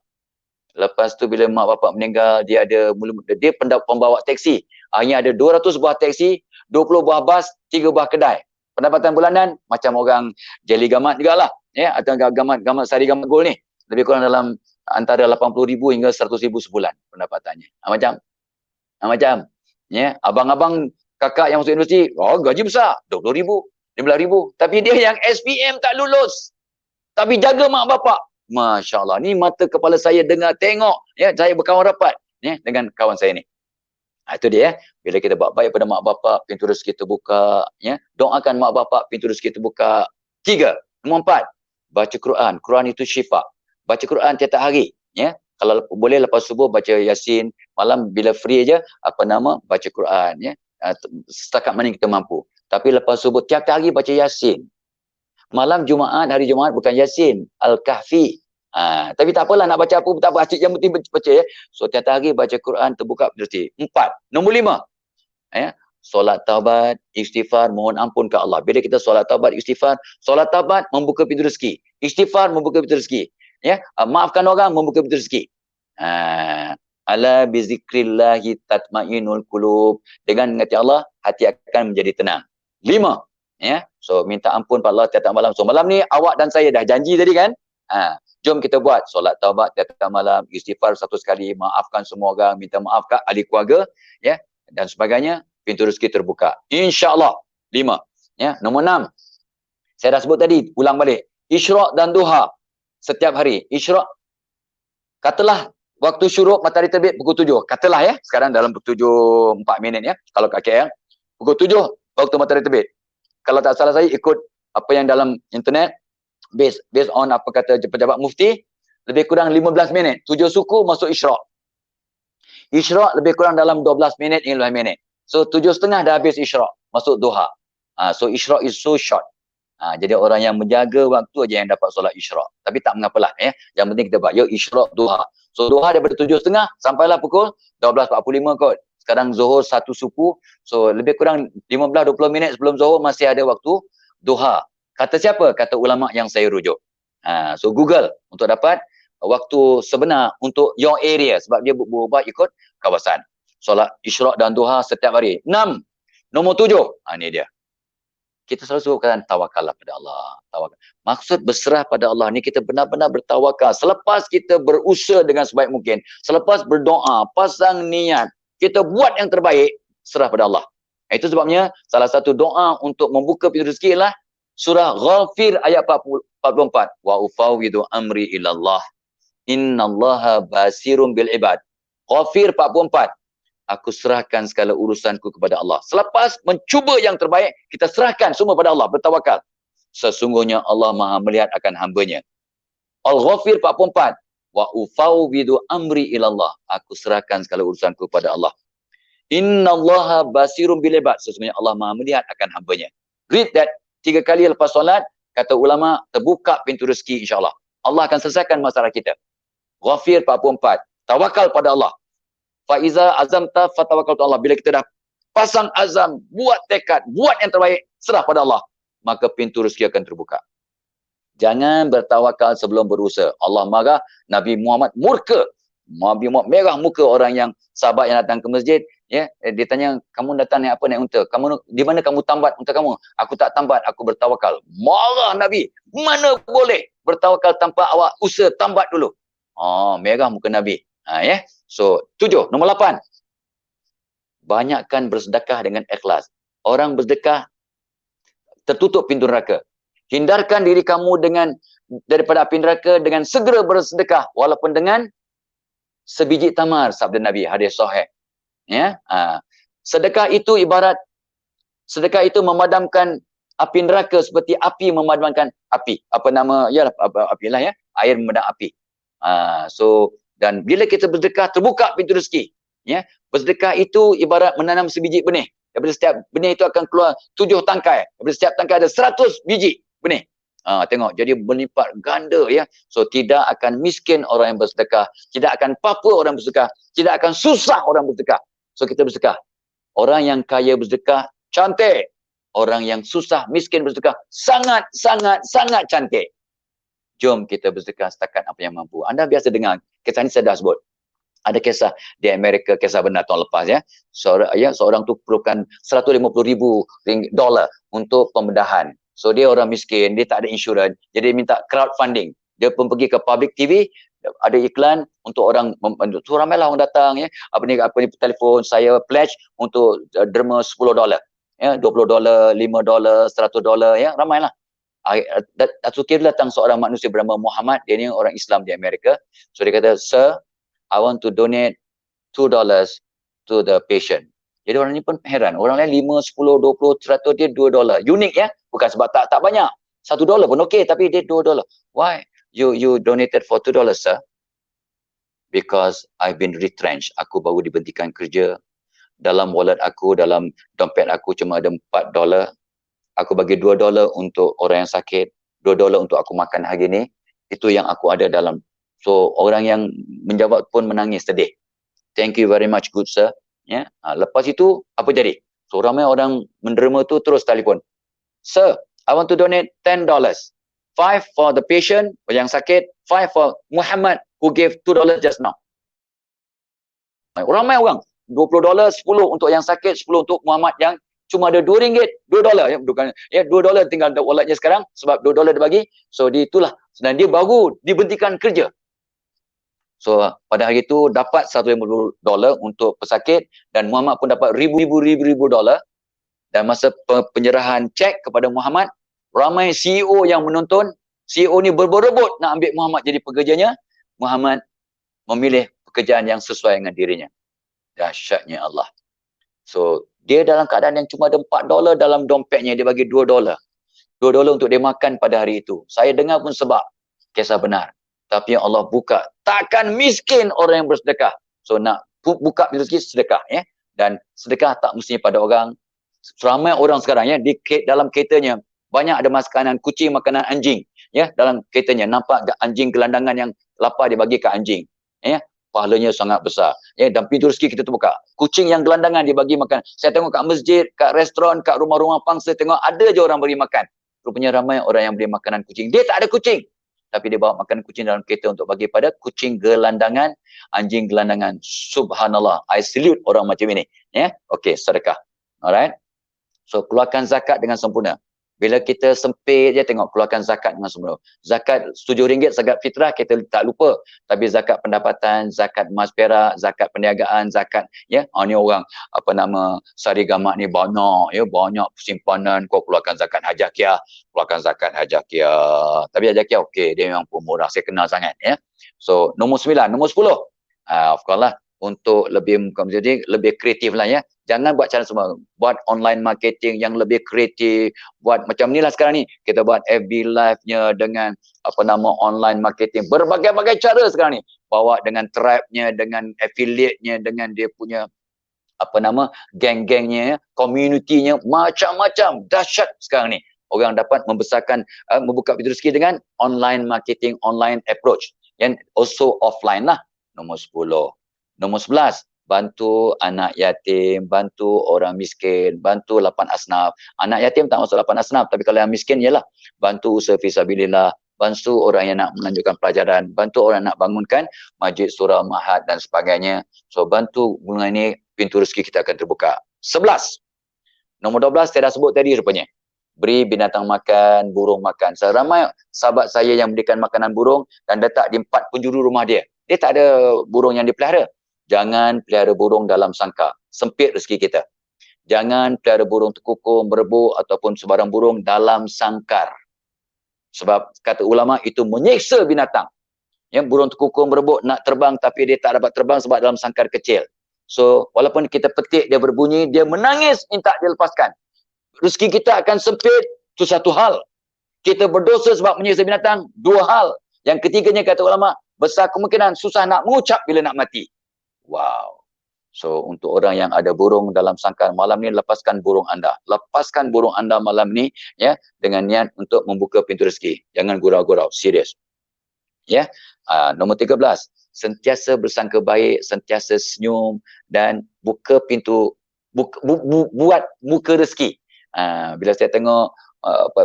Lepas tu bila mak bapak meninggal, dia ada dia pembawa teksi. Akhirnya ada 200 buah teksi, 20 buah bas, 3 buah kedai. Pendapatan bulanan macam orang Jelly Gamat jugalah, ya, atau gamat Sari Gamat Gold ni. Lebih kurang dalam antara 80,000 hingga 100,000 sebulan pendapatannya. Macam ya, abang-abang kakak yang masuk universiti, gaji besar, 20,000, 15,000. Tapi dia yang SPM tak lulus. Tapi jaga mak bapak. Masya Allah, ni mata kepala saya dengar, tengok, ya, saya berkawan rapat, ya, dengan kawan saya ni. Itu dia, ya. Bila kita buat baik pada mak bapak, pintu rezeki terbuka, ya. Doakan mak bapak, pintu rezeki terbuka. 3. Nombor 4, baca Quran. Quran itu syifa. Baca Quran tiap hari, ya. Kalau boleh lepas subuh baca Yasin, malam bila free aja, baca Quran, ya. Setakat mana kita mampu. Tapi lepas subuh tiap hari baca Yasin. Malam Jumaat, hari Jumaat bukan Yasin, Al-Kahfi. Tapi tak apalah, nak baca apa, tak apa, yang penting baca, ya. So, tiap hari baca Quran, terbuka rezeki. 4. Nombor 5. Ya. Solat taubat, istighfar, mohon ampun ke Allah. Bila kita solat taubat, istighfar, solat taubat membuka pintu rezeki. Istighfar membuka pintu rezeki. Ya. Maafkan orang, membuka pintu rezeki. Ala bizikrillahi tatmainul qulub. Dengan mengingati Allah, hati akan menjadi tenang. 5. Ya, so minta ampun pada Allah tiap malam. So malam ni awak dan saya dah janji tadi kan? Jom kita buat solat taubat tiap malam, istighfar 1 kali, maafkan semua orang, minta maaf kat ahli keluarga, ya, dan sebagainya, pintu rezeki terbuka. Insya-Allah. 5. Ya, nombor 6. Saya dah sebut tadi, ulang balik. Isyraq dan duha setiap hari. Isyraq, katalah waktu syuruk matahari terbit pukul 7. Katalah, ya, sekarang dalam pukul 7 4 minit, ya. Kalau kat KL, pukul 7 waktu matahari terbit. Kalau tak salah saya ikut apa yang dalam internet, based on apa kata pejabat mufti, lebih kurang 15 minit. 7 suku masuk Isyraq. Isyraq lebih kurang dalam 12 minit hingga 15 minit. So 7.30 dah habis Isyraq, masuk duha. So Isyraq is so short. Jadi orang yang menjaga waktu aja yang dapat solat Isyraq. Tapi tak mengapalah, ya. Yang penting kita buat, ya, Isyraq duha. So duha daripada 7.30 sampailah pukul 12.45 kot. Sekarang Zuhur 1 suku, so lebih kurang 15-20 minit sebelum Zuhur masih ada waktu duha. Kata siapa? Kata ulama yang saya rujuk. So Google untuk dapat waktu sebenar untuk your area, sebab dia berubah ikut kawasan. Solat Isyraq dan duha setiap hari. 6. Nombor 7. Ini dia. Kita selalu sebutkan tawakallah pada Allah. Tawakal. Maksud berserah pada Allah ni kita benar-benar bertawakal. Selepas kita berusaha dengan sebaik mungkin, selepas berdoa, pasang niat, kita buat yang terbaik, serah pada Allah. Itu sebabnya salah satu doa untuk membuka pintu rezeki ialah surah Ghafir ayat 44. Wa ufawwidu amri ilallah. Innallaha basirun bil ibad. Ghafir 44. Aku serahkan segala urusanku kepada Allah. Selepas mencuba yang terbaik, kita serahkan semua pada Allah, bertawakal. Sesungguhnya Allah Maha melihat akan hamba-Nya. Al-Ghafir 44. Wa ufawwidu amri ilallah. Aku serahkan segala urusanku kepada Allah. Innallaha basirun bil ibad. Sesungguhnya Allah Maha melihat akan hamba-Nya. Read that 3 kali lepas solat, kata ulama, terbuka pintu rezeki insya-Allah. Allah akan selesaikan masalah kita. Ghafir 44. Tawakal pada Allah. Fa iza azamta fatawakkal Allah. Bila kita dah pasang azam, buat tekad, buat yang terbaik, serah pada Allah, maka pintu rezeki akan terbuka. Jangan bertawakal sebelum berusaha. Allah marah, Nabi Muhammad murka. Nabi Muhammad merah muka orang yang sahabat yang datang ke masjid, ya. Dia tanya, kamu datang naik apa, naik unta? Kamu di mana kamu tambat unta kamu? Aku tak tambat, aku bertawakal. Marah Nabi. Mana boleh bertawakal tanpa awak usaha tambat dulu. Merah muka Nabi. Ya. So 7. Nombor 8. Banyakkan bersedekah dengan ikhlas. Orang bersedekah tertutup pintu neraka. Hindarkan diri kamu daripada api neraka dengan segera bersedekah walaupun dengan sebiji tamar, sabda Nabi, hadis sahih. Ya. Sedekah itu memadamkan api neraka seperti api memadamkan api. Api lah ya. Air memadam api. Dan bila kita bersedekah, terbuka pintu rezeki. Ya. Bersedekah itu ibarat menanam sebiji benih. Daripada setiap benih itu akan keluar 7 tangkai. Daripada setiap tangkai ada 100 biji benih. Tengok, jadi berlipat ganda ya. So tidak akan miskin orang yang bersedekah, tidak akan apa-apa orang bersedekah, tidak akan susah orang bersedekah. So kita bersedekah. Orang yang kaya bersedekah cantik. Orang yang susah miskin bersedekah sangat cantik. Jom kita bersedekah setakat apa yang mampu. Anda biasa dengar, kisah ini saya dah sebut. Ada kisah di Amerika, kisah benar tahun lepas ya. Seorang tu perlukan $150,000 untuk pembedahan. So dia orang miskin, dia tak ada insurans, jadi dia minta crowdfunding. Dia pun pergi ke public TV, ada iklan untuk orang, so ramailah orang datang ya. Apa ni telefon saya pledge untuk derma $10. Ya, $20, $5, $100 ya, ramailah. Datuk Kir datang seorang manusia bernama Muhammad, dia ni orang Islam di Amerika. So dia kata, "Sir, I want to donate $2 to the patient." Jadi orang ni pun heran. Orang lain 5, 10, 20, 100, dia $2. Unik ya. Bukan sebab tak banyak. $1 pun okey, tapi dia $2. Why? You donated for $2, sir? Because I've been retrenched. Aku baru diberhentikan kerja. Dalam wallet aku, dalam dompet aku cuma ada $4. Aku bagi $2 untuk orang yang sakit. $2 untuk aku makan hari ni. Itu yang aku ada dalam. So orang yang menjawab pun menangis sedih. "Thank you very much, good sir." Ya. Lepas itu apa jadi? So ramai orang menderma tu terus telefon. "Sir, I want to donate $10. 5 for the patient yang sakit, 5 for Muhammad who gave $2 just now." Ramai orang. $20, 10 untuk yang sakit, 10 untuk Muhammad yang cuma ada RM2, $2 ya, bukan ya, $2 tinggal dalam walletnya sekarang sebab $2 dia bagi. So dia itulah, dan dia baru diberhentikan kerja. So pada hari itu dapat $150 untuk pesakit dan Muhammad pun dapat ribu dolar. Dan masa penyerahan cek kepada Muhammad, ramai CEO yang menonton. CEO ni berebut nak ambil Muhammad jadi pekerjanya. Muhammad memilih pekerjaan yang sesuai dengan dirinya. Dahsyatnya Allah. So dia dalam keadaan yang cuma ada $4 dalam dompetnya, dia bagi $2. $2 untuk dia makan pada hari itu. Saya dengar pun sebab kisah benar. Tapi Allah buka, takkan miskin orang yang bersedekah. So nak buka rezeki sedekah ya. Dan sedekah tak mestinya pada orang. Ramai orang sekarang ya, dalam keretanya banyak ada makanan kucing, makanan anjing ya, dalam keretanya nampak anjing gelandangan yang lapar dia bagi ke anjing ya. Pahalanya sangat besar ya, dan pintu rezeki kita terbuka. Kucing yang gelandangan dia bagi makan. Saya tengok kat masjid, kat restoran, kat rumah-rumah pangsa, tengok ada je orang beri makan. Rupanya ramai orang yang beri makanan kucing. Dia tak ada kucing, tapi dia bawa makan kucing dalam kereta untuk bagi pada kucing gelandangan, anjing gelandangan. Subhanallah, I salute orang macam ini ya. Okey, sedekah. Alright. So keluarkan zakat dengan sempurna. Bila kita sempit je, tengok keluarkan zakat dengan sempurna. Zakat RM7 zakat fitrah kita tak lupa. Tapi zakat pendapatan, zakat emas perak, zakat perniagaan, zakat ya. Ni orang sari gamak ni banyak ya, banyak simpanan, kau keluarkan zakat hajakiah, keluarkan zakat hajakiah. Tapi hajakiah okey, dia memang pemurah, saya kenal sangat ya. So nombor 9, nombor 10. Of course lah, untuk lebih kreatif lah ya. Jangan buat cara semua. Buat online marketing yang lebih kreatif. Buat macam ni lah sekarang ni. Kita buat FB live-nya dengan online marketing. Berbagai-bagai cara sekarang ni. Bawa dengan tribe-nya, dengan affiliate-nya, dengan dia punya geng-gengnya, community-nya. Macam-macam. Dahsyat sekarang ni. Orang dapat membesarkan, membuka pintu rezeki dengan online marketing, online approach. Yang also offline lah. Nombor 10. Nombor 11. Bantu anak yatim, bantu orang miskin, bantu 8 asnaf. Anak yatim tak masuk 8 asnaf, tapi kalau yang miskin ialah bantu usaha fisabilillah, bantu orang yang nak melanjutkan pelajaran, bantu orang nak bangunkan masjid, surau, mahat dan sebagainya. So bantu mengenai pintu rezeki kita akan terbuka. 11. Nombor 12 saya dah sebut tadi rupanya. Beri binatang makan, burung makan. Ramai sahabat saya yang berikan makanan burung dan letak di 4 penjuru rumah dia. dia tak ada burung yang dipelihara. Jangan pelihara burung dalam sangkar. Sempit rezeki kita. Jangan pelihara burung tekukung, berebut ataupun sebarang burung dalam sangkar. Sebab kata ulama itu menyiksa binatang. Ya, burung tekukung, berebut nak terbang tapi dia tak dapat terbang sebab dalam sangkar kecil. So, walaupun kita petik dia berbunyi, dia menangis minta dilepaskan. Rezeki kita akan sempit, itu satu hal. Kita berdosa sebab menyiksa binatang, dua hal. Yang ketiganya kata ulama, besar kemungkinan susah nak mengucap bila nak mati. Wow. So, untuk orang yang ada burung dalam sangkar malam ni, lepaskan burung anda. Lepaskan burung anda malam ni, ya, dengan niat untuk membuka pintu rezeki. Jangan gurau-gurau, serius. Ya. Nombor 13, sentiasa bersangka baik, sentiasa senyum dan buka pintu, buat muka rezeki. Bila saya tengok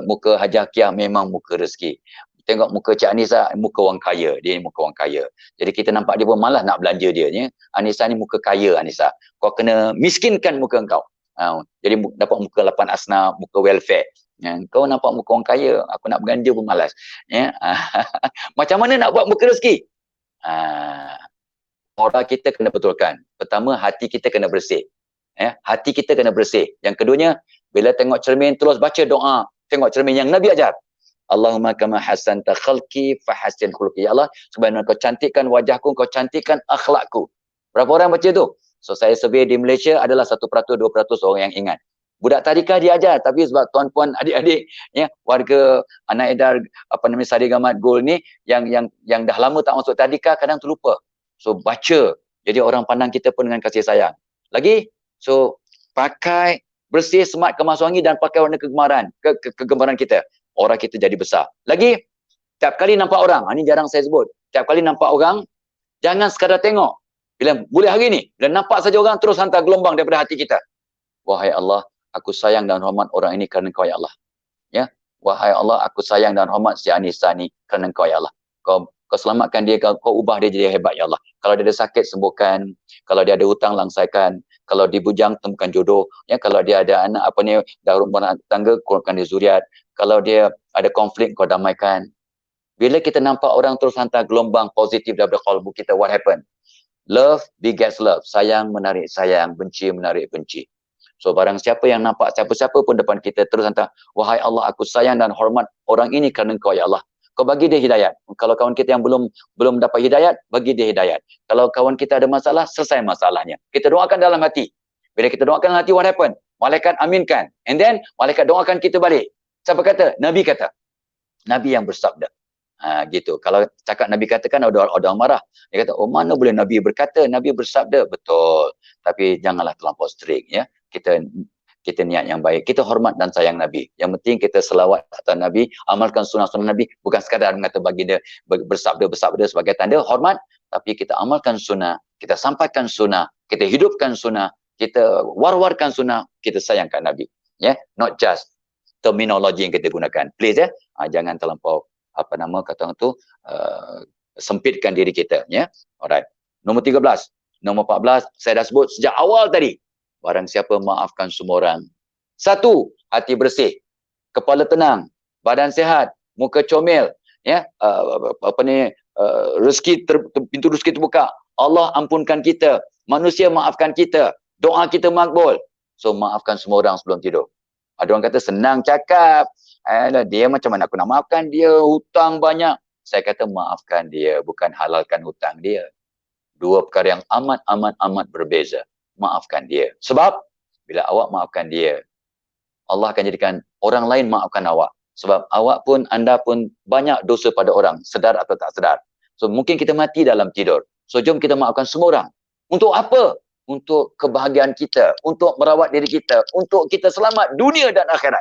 muka Haji Hakiah, memang muka rezeki. Tengok muka Cik Anissa, muka orang kaya. Dia ni muka orang kaya. Jadi kita nampak dia pun malas nak belanja dia. Ya? Anissa ni muka kaya, Anissa. Kau kena miskinkan muka kau. Jadi dapat muka lapan asnaf, muka welfare. Ya, kau nampak muka orang kaya, aku nak belanja pun malas. Ya? Macam mana nak buat muka rezeki? Orang kita kena betulkan. Pertama, hati kita kena bersih. Ya? Hati kita kena bersih. Yang keduanya, bila tengok cermin, terus baca doa. Tengok cermin yang Nabi ajar. Allahumma kama hasanta khalqi fahassin khuluqi. Ya Allah, sebagaimana kau cantikkan wajahku, kau cantikkan akhlakku. Berapa orang baca tu? So saya survey di Malaysia adalah 1%, 2% orang yang ingat. Budak tadika dia ajar, tapi sebab tuan-puan, adik-adik, ya, warga anak edar Sari Gamat Gold ni yang dah lama tak masuk tadika, kadang terlupa. So baca. Jadi orang pandang kita pun dengan kasih sayang. Lagi, so pakai bersih, smart, kemas wangi dan pakai warna kegemaran, kegemaran kita. Orang kita jadi besar. Lagi, tiap kali nampak orang, ini jarang saya sebut, tiap kali nampak orang, jangan sekadar tengok. Bila boleh hari ni, bila nampak saja orang, terus hantar gelombang daripada hati kita. Wahai Allah, aku sayang dan hormat orang ini kerana Kau, ya Allah. Ya, wahai Allah, aku sayang dan hormat si Anissa ni kerana Kau, ya Allah. Kau selamatkan dia, kau ubah dia jadi hebat, ya Allah. Kalau dia ada sakit, sembuhkan. Kalau dia ada hutang, langsaikan. Kalau dia bujang, temukan jodoh. Ya, kalau dia ada anak dah rumah tangga, kurangkan dia zuriat. Kalau dia ada konflik, kau damaikan. Bila kita nampak orang terus hantar gelombang positif daripada qalbu kita, what happen? Love begets love. Sayang menarik sayang, benci menarik benci. So barang siapa yang nampak siapa-siapa pun depan kita terus hantar, wahai Allah, aku sayang dan hormat orang ini kerana Kau, ya Allah. Kau bagi dia hidayat. Kalau kawan kita yang belum dapat hidayat, bagi dia hidayat. Kalau kawan kita ada masalah, selesai masalahnya. Kita doakan dalam hati. Bila kita doakan dalam hati, what happen? Malaikat aminkan. And then, malaikat doakan kita balik. Siapa kata? Nabi kata. Nabi yang bersabda. Gitu. Kalau cakap Nabi kata kan ada orang marah. Dia kata, oh mana boleh Nabi berkata? Nabi bersabda. Betul. Tapi janganlah terlampau strict. Ya. Kita niat yang baik. Kita hormat dan sayang Nabi. Yang penting kita selawat atas Nabi, amalkan sunnah-sunnah Nabi. Bukan sekadar mengata bagi dia bersabda sebagai tanda hormat. Tapi kita amalkan sunnah. Kita sampaikan sunnah. Kita hidupkan sunnah. Kita war-warkan sunnah. Kita sayangkan Nabi. Ya. Not just terminologi yang kita gunakan. Please, ya. Jangan terlampau sempitkan diri kita. Ya. Alright. Nombor 13. Nombor 14. Saya dah sebut sejak awal tadi. Barang siapa maafkan semua orang. 1, hati bersih, kepala tenang, badan sihat, muka comel, ya, rezeki pintu rezeki terbuka. Allah ampunkan kita, manusia maafkan kita, doa kita makbul. So maafkan semua orang sebelum tidur. Ada orang kata senang cakap, dia macam mana aku nak maafkan dia, hutang banyak. Saya kata maafkan dia, bukan halalkan hutang dia. Dua perkara yang amat berbeza. Maafkan dia. Sebab bila awak maafkan dia, Allah akan jadikan orang lain maafkan awak. Sebab awak pun, anda pun banyak dosa pada orang, sedar atau tak sedar. So mungkin kita mati dalam tidur. So jom kita maafkan semua orang. Untuk apa? Untuk kebahagiaan kita, untuk merawat diri kita, untuk kita selamat dunia dan akhirat.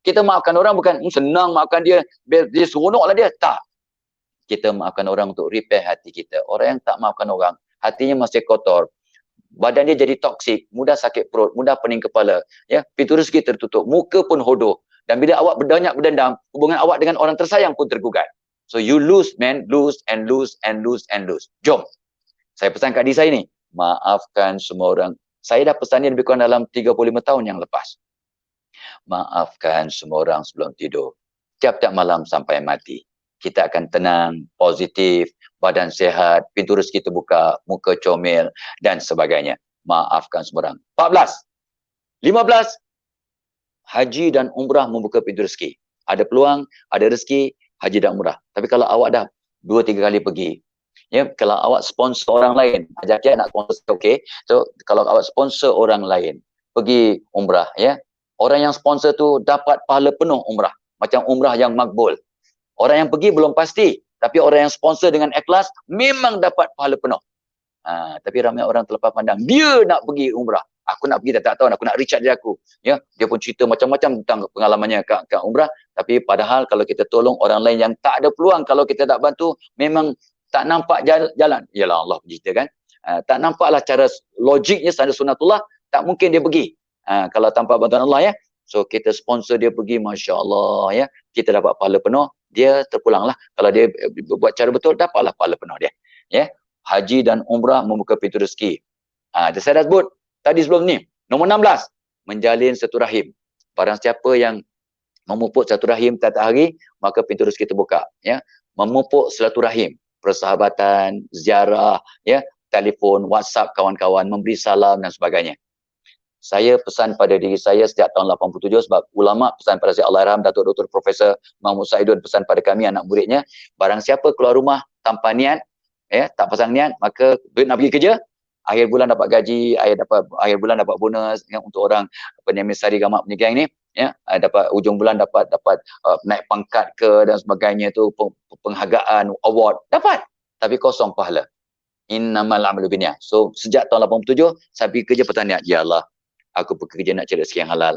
Kita maafkan orang bukan senang maafkan dia, dia seronoklah dia. Tak. Kita maafkan orang untuk repair hati kita. Orang yang tak maafkan orang, hatinya masih kotor. Badan dia jadi toksik, mudah sakit perut, mudah pening kepala, ya, pintu rezeki tertutup, muka pun hodoh. Dan bila awak banyak berdendam, hubungan awak dengan orang tersayang pun tergugat. So you lose, man, lose. Jom. Saya pesan kat diri saya ni, maafkan semua orang. Saya dah pesan ni lebih kurang dalam 35 tahun yang lepas. Maafkan semua orang sebelum tidur. Tiap-tiap malam sampai mati. Kita akan tenang, positif, badan sihat, pintu rezeki terbuka, muka comel dan sebagainya. Maafkan semua orang. 14. 15. Haji dan umrah membuka pintu rezeki. Ada peluang, ada rezeki, haji dan umrah. Tapi kalau awak dah 2-3 kali pergi, ya, kalau awak sponsor orang lain, ajak nak sponsor, okey. So kalau awak sponsor orang lain pergi umrah, ya, orang yang sponsor tu dapat pahala penuh umrah, macam umrah yang makbul. Orang yang pergi belum pasti, tapi orang yang sponsor dengan ikhlas memang dapat pahala penuh. Tapi ramai orang terlepas pandang, dia nak pergi umrah. Aku nak pergi tak tahu, aku nak recharge dia aku. Ya, dia pun cerita macam-macam tentang pengalamannya kat umrah, tapi padahal kalau kita tolong orang lain yang tak ada peluang, kalau kita tak bantu, memang tak nampak jalan. Yalah Allah cerita kan. Tak nampaklah cara logiknya standard sunnatullah, tak mungkin dia pergi. Kalau tanpa bantuan Allah, ya. So kita sponsor dia pergi, Masya Allah, ya. Kita dapat pahala penuh, dia terpulanglah. Kalau dia buat cara betul, dapatlah pahala penuh dia. Ya. Haji dan umrah membuka pintu rezeki. Saya dah sebut tadi sebelum ni. Nombor 16, menjalin silaturahim. Barang siapa yang memupuk silaturahim tiap hari, maka pintu rezeki terbuka. Ya, memupuk silaturahim, persahabatan, ziarah, ya, telefon, WhatsApp kawan-kawan, memberi salam dan sebagainya. Saya pesan pada diri saya sejak tahun 87 sebab ulama pesan pada saya, Allahyarham Datuk Dr. Profesor Mahmud Saidun pesan pada kami anak muridnya, barang siapa keluar rumah tanpa niat, ya, tak pasang niat, maka duit nak pergi kerja, akhir bulan dapat gaji, akhir bulan dapat bonus, ya, untuk orang penyamil sari gamak punya geng ni, ya, dapat ujung bulan dapat naik pangkat ke dan sebagainya tu, penghargaan, award, dapat, tapi kosong pahala. Innamal a'malu binniyat. So sejak tahun 87 saya pergi kerja pertanian, ya Allah, aku pergi kerja nak cari rezeki yang halal.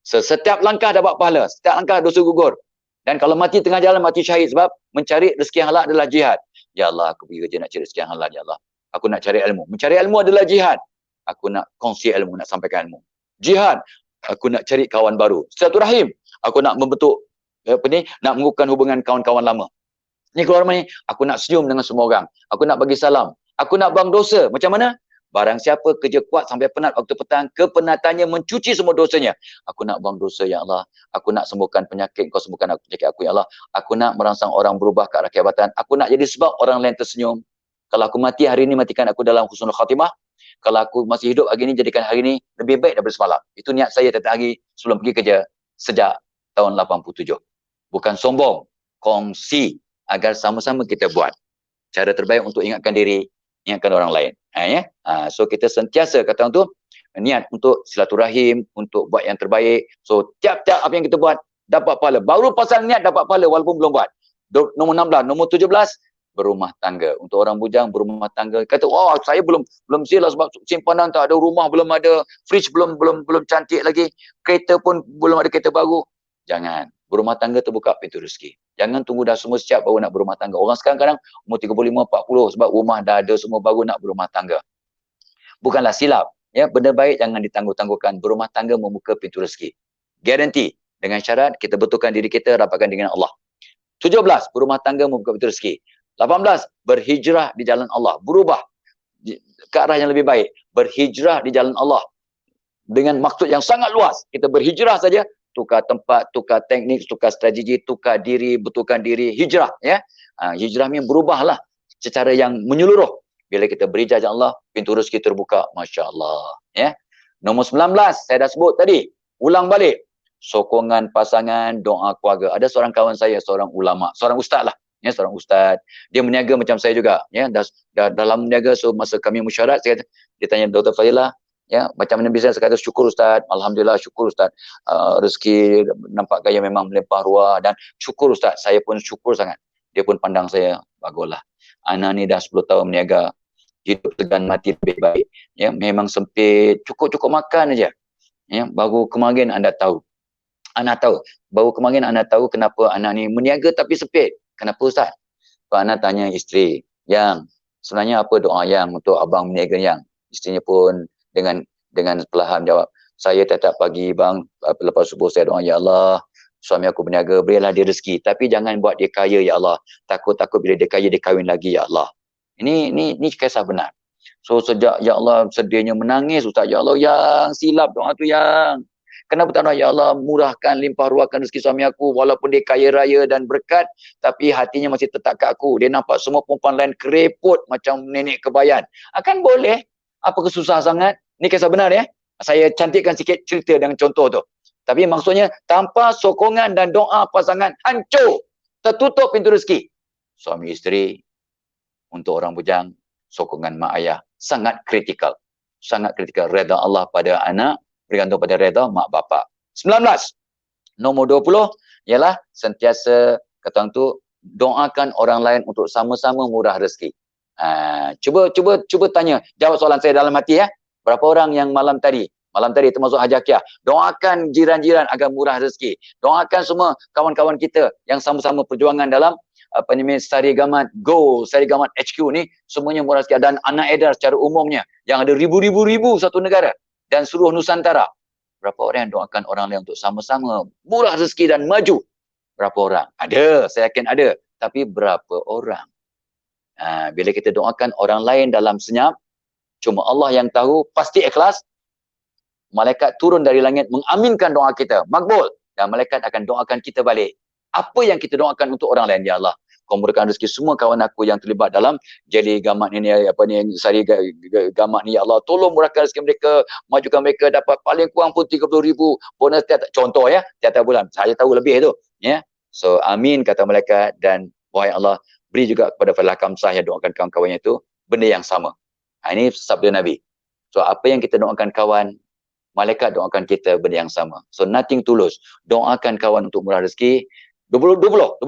Setiap langkah dapat pahala, setiap langkah dosa gugur. Dan kalau mati tengah jalan, mati syahid sebab mencari rezeki yang halal adalah jihad. Ya Allah, aku pergi kerja nak cari rezeki yang halal, ya Allah. Aku nak cari ilmu. Mencari ilmu adalah jihad. Aku nak kongsi ilmu, nak sampaikan ilmu. Jihad, aku nak cari kawan baru. Silaturahim, aku nak membentuk nak mengukuhkan hubungan kawan-kawan lama. Ni keluar rumah ni, aku nak senyum dengan semua orang. Aku nak bagi salam. Aku nak buang dosa. Macam mana? Barang siapa kerja kuat sampai penat waktu petang, kepenatannya mencuci semua dosanya. Aku nak buang dosa, ya Allah. Aku nak sembuhkan penyakit, kau sembuhkan penyakit aku, ya Allah. Aku nak merangsang orang berubah ke arah kehebatan. Aku nak jadi sebab orang lain tersenyum. Kalau aku mati hari ini, matikan aku dalam husnul khatimah. Kalau aku masih hidup hari ini, jadikan hari ini lebih baik daripada semalam. Itu niat saya tiap hari sebelum pergi kerja sejak tahun 87. Bukan sombong, kongsi agar sama-sama kita buat. Cara terbaik untuk ingatkan diri, ingatkan orang lain. So kita sentiasa kata orang tu niat untuk silaturahim, untuk buat yang terbaik. So tiap-tiap apa yang kita buat dapat pahala. Baru pasal niat dapat pahala walaupun belum buat. Nombor 16, nombor 17, berumah tangga. Untuk orang bujang berumah tangga, kata, "Wah, saya belum siap sebab simpanan tak ada, rumah belum ada, fridge belum cantik lagi, kereta pun belum ada kereta baru." Jangan. Berumah tangga terbuka pintu rezeki. Jangan tunggu dah semua siap baru nak berumah tangga. Orang sekarang kadang umur 35, 40 sebab rumah dah ada semua baru nak berumah tangga. Bukanlah silap. Ya, benda baik jangan ditangguh-tangguhkan. Berumah tangga membuka pintu rezeki. Garanti. Dengan syarat kita betulkan diri kita, rapatkan dengan Allah. 17, berumah tangga membuka pintu rezeki. 18, berhijrah di jalan Allah. Berubah ke arah yang lebih baik. Berhijrah di jalan Allah. Dengan maksud yang sangat luas. Kita berhijrah saja, tukar tempat, tukar teknik, tukar strategi, tukar diri, betulkan diri, hijrah, ya. Hijrah ni berubahlah secara yang menyeluruh. Bila kita berhijrah jalan Allah, pintu rezeki terbuka, masya-Allah, ya. Nombor 19 saya dah sebut tadi, ulang balik. Sokongan pasangan, doa keluarga. Ada seorang kawan saya, seorang ulama, seorang ustaz lah, ya, seorang ustaz. Dia meniaga macam saya juga, ya. Dalam meniaga, so masa kami mesyuarat, dia tanya Dr. Fadilah, ya, macam mana bisnes? Saya kata, syukur Ustaz, alhamdulillah syukur Ustaz, rezeki nampak gaya memang melimpah ruah dan syukur Ustaz, saya pun syukur sangat. Dia pun pandang saya, baguslah, anak ni dah 10 tahun meniaga, hidup tegan mati lebih baik, ya, memang sempit, cukup makan aja, ya. Baru kemarin anda tahu, baru kemarin anda tahu kenapa anak ni meniaga tapi sempit. Kenapa Ustaz? Pak anak tanya isteri, yang sebenarnya apa doa yang untuk abang meniaga yang? Isterinya pun dengan perlahan jawab, saya tiap pagi bang, lepas subuh saya doa, ya Allah, suami aku berniaga, berilah dia rezeki, tapi jangan buat dia kaya, ya Allah. Takut bila dia kaya, dia kahwin lagi, ya Allah. Ini kisah benar. So sejak, ya Allah, sedihnya menangis Ustaz, ya Allah, yang silap doa tu yang. Kenapa tak doa, ya Allah murahkan, limpah ruahkan rezeki suami aku, walaupun dia kaya raya dan berkat, tapi hatinya masih tetap kat aku. Dia nampak semua perempuan lain kereput macam nenek kebayan. Akan boleh. Apa kesusah sangat? Ni kisah benar ya. Saya cantikkan sikit cerita dengan contoh tu. Tapi maksudnya tanpa sokongan dan doa pasangan, hancur. Tertutup pintu rezeki. Suami isteri, untuk orang bujang, sokongan mak ayah sangat kritikal. Sangat kritikal. Reda Allah pada anak bergantung pada reda mak bapak. 19. Nombor 20 ialah sentiasa kata orang tu doakan orang lain untuk sama-sama murah rezeki. Cuba tanya, jawab soalan saya dalam hati ya. Berapa orang yang malam tadi termasuk Hajakiah, doakan jiran-jiran agar murah rezeki. Doakan semua kawan-kawan kita yang sama-sama perjuangan dalam Sarigamat Go, Sarigamat HQ ni semuanya murah rezeki, dan anak edar secara umumnya yang ada ribu-ribu satu negara dan seluruh Nusantara. Berapa orang yang doakan orang lain untuk sama-sama murah rezeki dan maju? Berapa orang? Ada, saya yakin ada. Tapi berapa orang? Bila kita doakan orang lain dalam senyap, cuma Allah yang tahu, pasti ikhlas. Malaikat turun dari langit mengaminkan doa kita, makbul, dan malaikat akan doakan kita balik. Apa yang kita doakan untuk orang lain, ya Allah, kau murahkan rezeki semua kawan aku yang terlibat dalam jadi gamat ni, Sari Gamat ni, ya Allah, tolong murahkan rezeki mereka, majukan mereka dapat paling kurang pun 30,000 bonus contoh ya, tiap bulan. Saya tahu lebih tu ya. So amin kata malaikat, dan wahai Allah, beri juga kepada Fadlah Kamsah yang doakan kawan-kawannya itu benda yang sama. Ini sabda Nabi. So apa yang kita doakan kawan, malaikat doakan kita benda yang sama. So nothing tulus. Doakan kawan untuk murah rezeki. 21.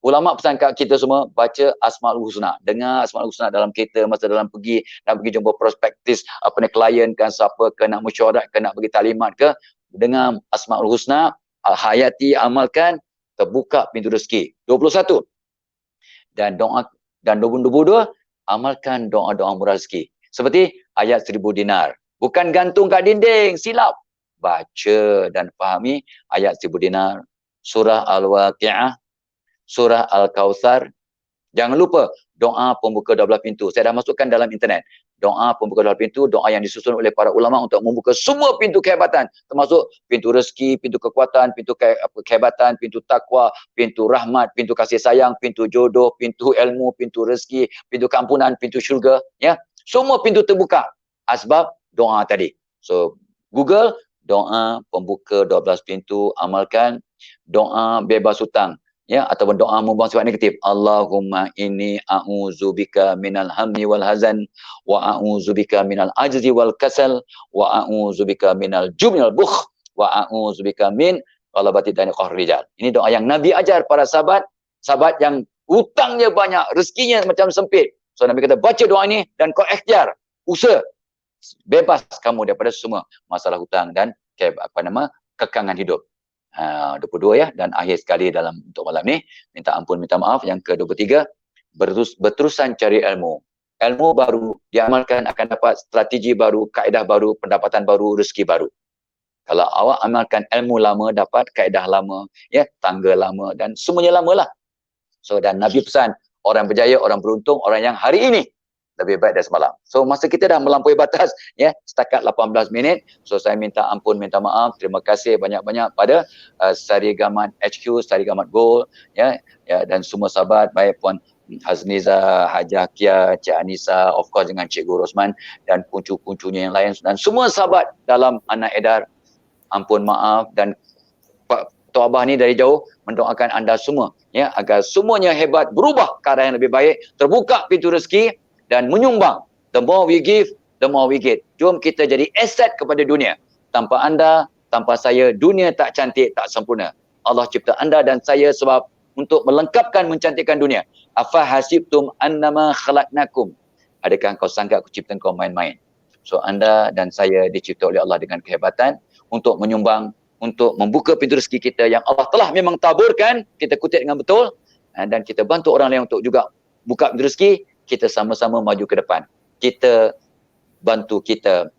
Ulama pesan kat kita semua, baca Asmaul Husna. Dengar Asmaul Husna dalam kereta, masa dalam pergi, nak pergi jumpa prospektis, klien kan, siapa ke, nak mesyuarat ke, nak bagi taklimat ke, dengar Asmaul Husna, hayati, amalkan, terbuka pintu rezeki. 21. Dan 22, amalkan doa-doa murah rezeki. Seperti ayat 1000 dinar. Bukan gantung kat dinding, silap. Baca dan fahami ayat 1000 dinar, surah Al-Waqi'ah, surah Al-Kawthar. Jangan lupa doa pembuka 12 pintu. Saya dah masukkan dalam internet. Doa pembuka 12 pintu, doa yang disusun oleh para ulama untuk membuka semua pintu kehebatan. Termasuk pintu rezeki, pintu kekuatan, pintu kehebatan, pintu takwa, pintu rahmat, pintu kasih sayang, pintu jodoh, pintu ilmu, pintu rezeki, pintu keampunan, pintu syurga. Ya, semua pintu terbuka. Asbab doa tadi. So, Google, doa pembuka 12 pintu, amalkan. Doa bebas hutang, ya, ataupun doa membuang sifat negatif. Allahumma inni a'udzubika minal hammi wal hazan, wa a'udzubika minal ajzi wal kasal, wa a'udzubika minal jubni wal bukh, wa a'udzubika min ghalabati dani qahr rijal. Ini doa yang Nabi ajar para sahabat yang hutangnya banyak, rezekinya macam sempit. So Nabi kata, baca doa ini dan kau ikhtiar, usaha, bebas kamu daripada semua masalah hutang dan kekangan hidup. 22 ya, dan akhir sekali dalam untuk malam ni, minta ampun, minta maaf. Yang ke-23, berterusan cari ilmu. Ilmu baru diamalkan akan dapat strategi baru, kaedah baru, pendapatan baru, rezeki baru. Kalau awak amalkan ilmu lama, dapat kaedah lama, ya, tangga lama, dan semuanya lama lah. So, dan Nabi pesan, orang berjaya, orang beruntung, orang yang hari ini lebih baik dari semalam. So masa kita dah melampaui batas ya, setakat 18 minit. So saya minta ampun, minta maaf. Terima kasih banyak-banyak pada Sarigamat HQ, Sarigamat Gold ya, dan semua sahabat, baik Puan Hazniza, Hajakiah, Cik Anissa, of course dengan Cikgu Rosman dan puncu-puncunya yang lain, dan semua sahabat dalam Anak Edar. Ampun, maaf, dan Pak Tok Abah ni dari jauh mendoakan anda semua ya, agar semuanya hebat, berubah ke arah yang lebih baik, terbuka pintu rezeki dan menyumbang. The more we give, the more we get. Jom kita jadi aset kepada dunia. Tanpa anda, tanpa saya, dunia tak cantik, tak sempurna. Allah cipta anda dan saya sebab untuk melengkapkan, mencantikkan dunia. Afa hasibtum annama khalaqnakum. Adakah kau sangka aku cipta kau main-main? So anda dan saya dicipta oleh Allah dengan kehebatan untuk menyumbang, untuk membuka pintu rezeki kita yang Allah telah memang taburkan. Kita kutip dengan betul, dan kita bantu orang lain untuk juga buka pintu rezeki. Kita sama-sama maju ke depan. Kita bantu kita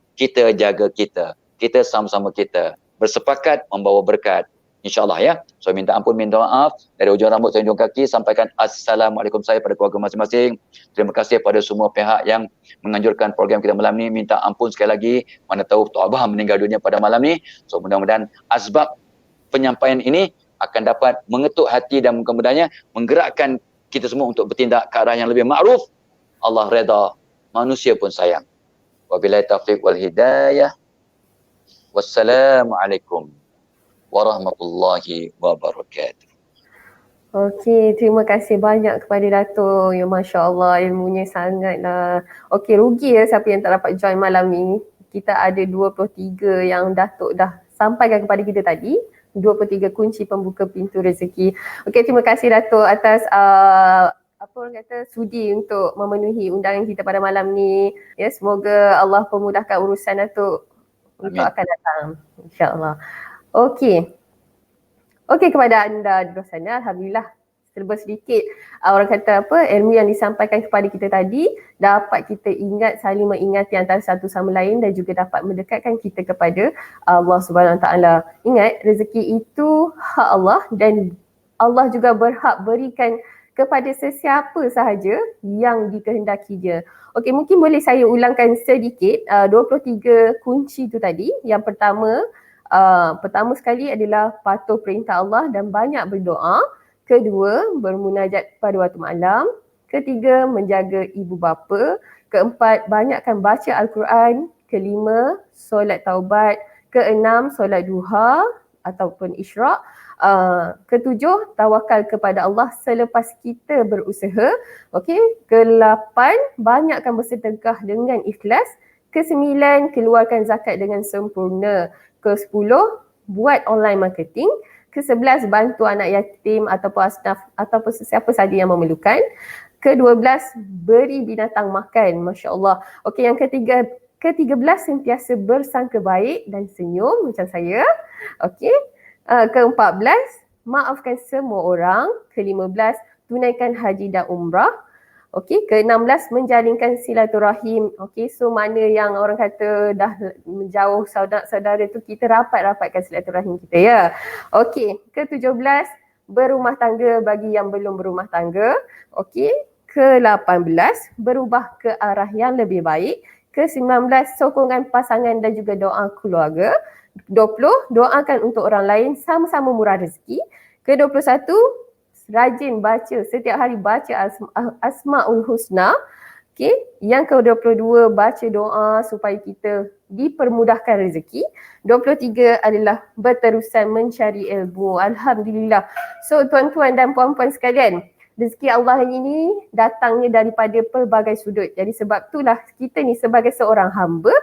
jaga kita sama-sama kita bersepakat membawa berkat InsyaAllah ya. So minta ampun, minta maaf dari ujung rambut sampai ujung kaki. Sampaikan Assalamualaikum saya pada keluarga masing-masing. Terima kasih pada semua pihak yang menganjurkan program kita malam ni. Minta ampun sekali lagi. Mana tahu Tok Abah meninggal dunia pada malam ni. So mudah-mudahan asbab penyampaian ini akan dapat mengetuk hati dan mudah-mudahannya menggerakkan kita semua untuk bertindak ke arah yang lebih ma'ruf. Allah reda, manusia pun sayang. Wabillahi taufiq wal hidayah. Wassalamualaikum warahmatullahi wabarakatuh. Okey, terima kasih banyak kepada Dato'. Ya, Masya Allah, ilmunya sangatlah. Okey, rugi ya siapa yang tak dapat join malam ni. Kita ada 23 yang Dato' dah sampaikan kepada kita tadi. 23 kunci pembuka pintu rezeki. Okey, terima kasih Dato' atas apa orang kata, sudi untuk memenuhi undangan kita pada malam ni. Ya, semoga Allah pemudahkan urusan Dato' untuk akan datang. InsyaAllah. Okey. Okey, kepada anda di luar sana, Alhamdulillah serba sedikit orang kata apa, ilmu yang disampaikan kepada kita tadi dapat kita ingat, saling mengingati antara satu sama lain dan juga dapat mendekatkan kita kepada Allah Subhanahu Wa Taala. Ingat, rezeki itu hak Allah dan Allah juga berhak berikan kepada sesiapa sahaja yang dikehendakinya. Okey, mungkin boleh saya ulangkan sedikit 23 kunci itu tadi. Yang pertama sekali adalah patuh perintah Allah dan banyak berdoa. Kedua, bermunajat pada waktu malam. Ketiga, menjaga ibu bapa. Keempat, banyakkan baca Al-Quran. Kelima, solat taubat. Keenam, solat duha ataupun isyraq. Ketujuh, tawakal kepada Allah selepas kita berusaha. Okey. Ke-8, banyakkan bersedekah dengan ikhlas. Ke-9, keluarkan zakat dengan sempurna. Ke-10, buat online marketing. Ke-11, bantu anak yatim ataupun asnaf ataupun sesiapa saja yang memerlukan. Ke-12, beri binatang makan. Masya Allah. Okey, yang ke-13, sentiasa bersangka baik dan senyum macam saya. Okey. Ke-14, maafkan semua orang. Ke-15, tunaikan haji dan umrah. Okey, ke-16, menjalinkan silaturahim. Okey, so mana yang orang kata dah menjauh saudara-saudara tu, kita rapatkan silaturahim kita ya. Okey, ke-17, berumah tangga bagi yang belum berumah tangga. Okey, ke-18, berubah ke arah yang lebih baik. Ke-19, sokongan pasangan dan juga doa keluarga. 20, doakan untuk orang lain, sama-sama murah rezeki. Ke-21, rajin baca, setiap hari baca Asmaul Husna. Okey, yang ke-22, baca doa supaya kita dipermudahkan rezeki. 23 adalah berterusan mencari ilmu. Alhamdulillah. So tuan-tuan dan puan-puan sekalian, rezeki Allah ini datangnya daripada pelbagai sudut. Jadi sebab itulah kita ni sebagai seorang hamba,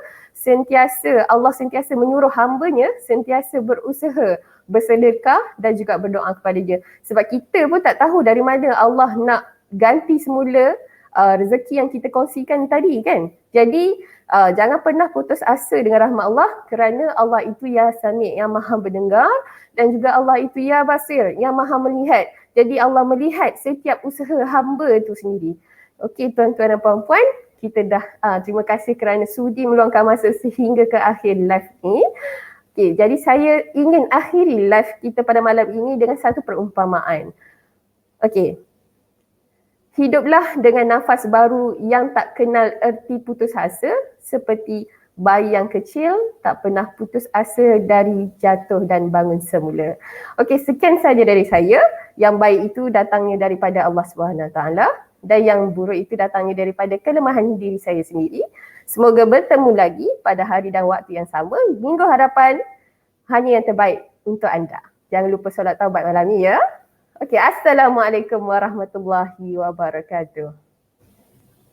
Allah sentiasa menyuruh hambanya sentiasa berusaha, bersedekah dan juga berdoa kepada dia. Sebab kita pun tak tahu dari mana Allah nak ganti semula rezeki yang kita kongsikan tadi kan. Jadi jangan pernah putus asa dengan rahmat Allah kerana Allah itu ya Sami' yang maha mendengar dan juga Allah itu ya Basir yang maha melihat. Jadi Allah melihat setiap usaha hamba itu sendiri. Okey tuan-tuan dan puan-puan, kita dah terima kasih kerana sudi meluangkan masa sehingga ke akhir live ni. Okay, jadi saya ingin akhiri live kita pada malam ini dengan satu perumpamaan. Okay. Hiduplah dengan nafas baru yang tak kenal erti putus asa seperti bayi yang kecil tak pernah putus asa dari jatuh dan bangun semula. Okay, sekian saja dari saya. Yang baik itu datangnya daripada Allah SWT dan yang buruk itu datangnya daripada kelemahan diri saya sendiri. Semoga bertemu lagi pada hari dan waktu yang sama. Minggu hadapan hanya yang terbaik untuk anda. Jangan lupa solat taubat malam ni ya. Okey, Assalamualaikum warahmatullahi wabarakatuh.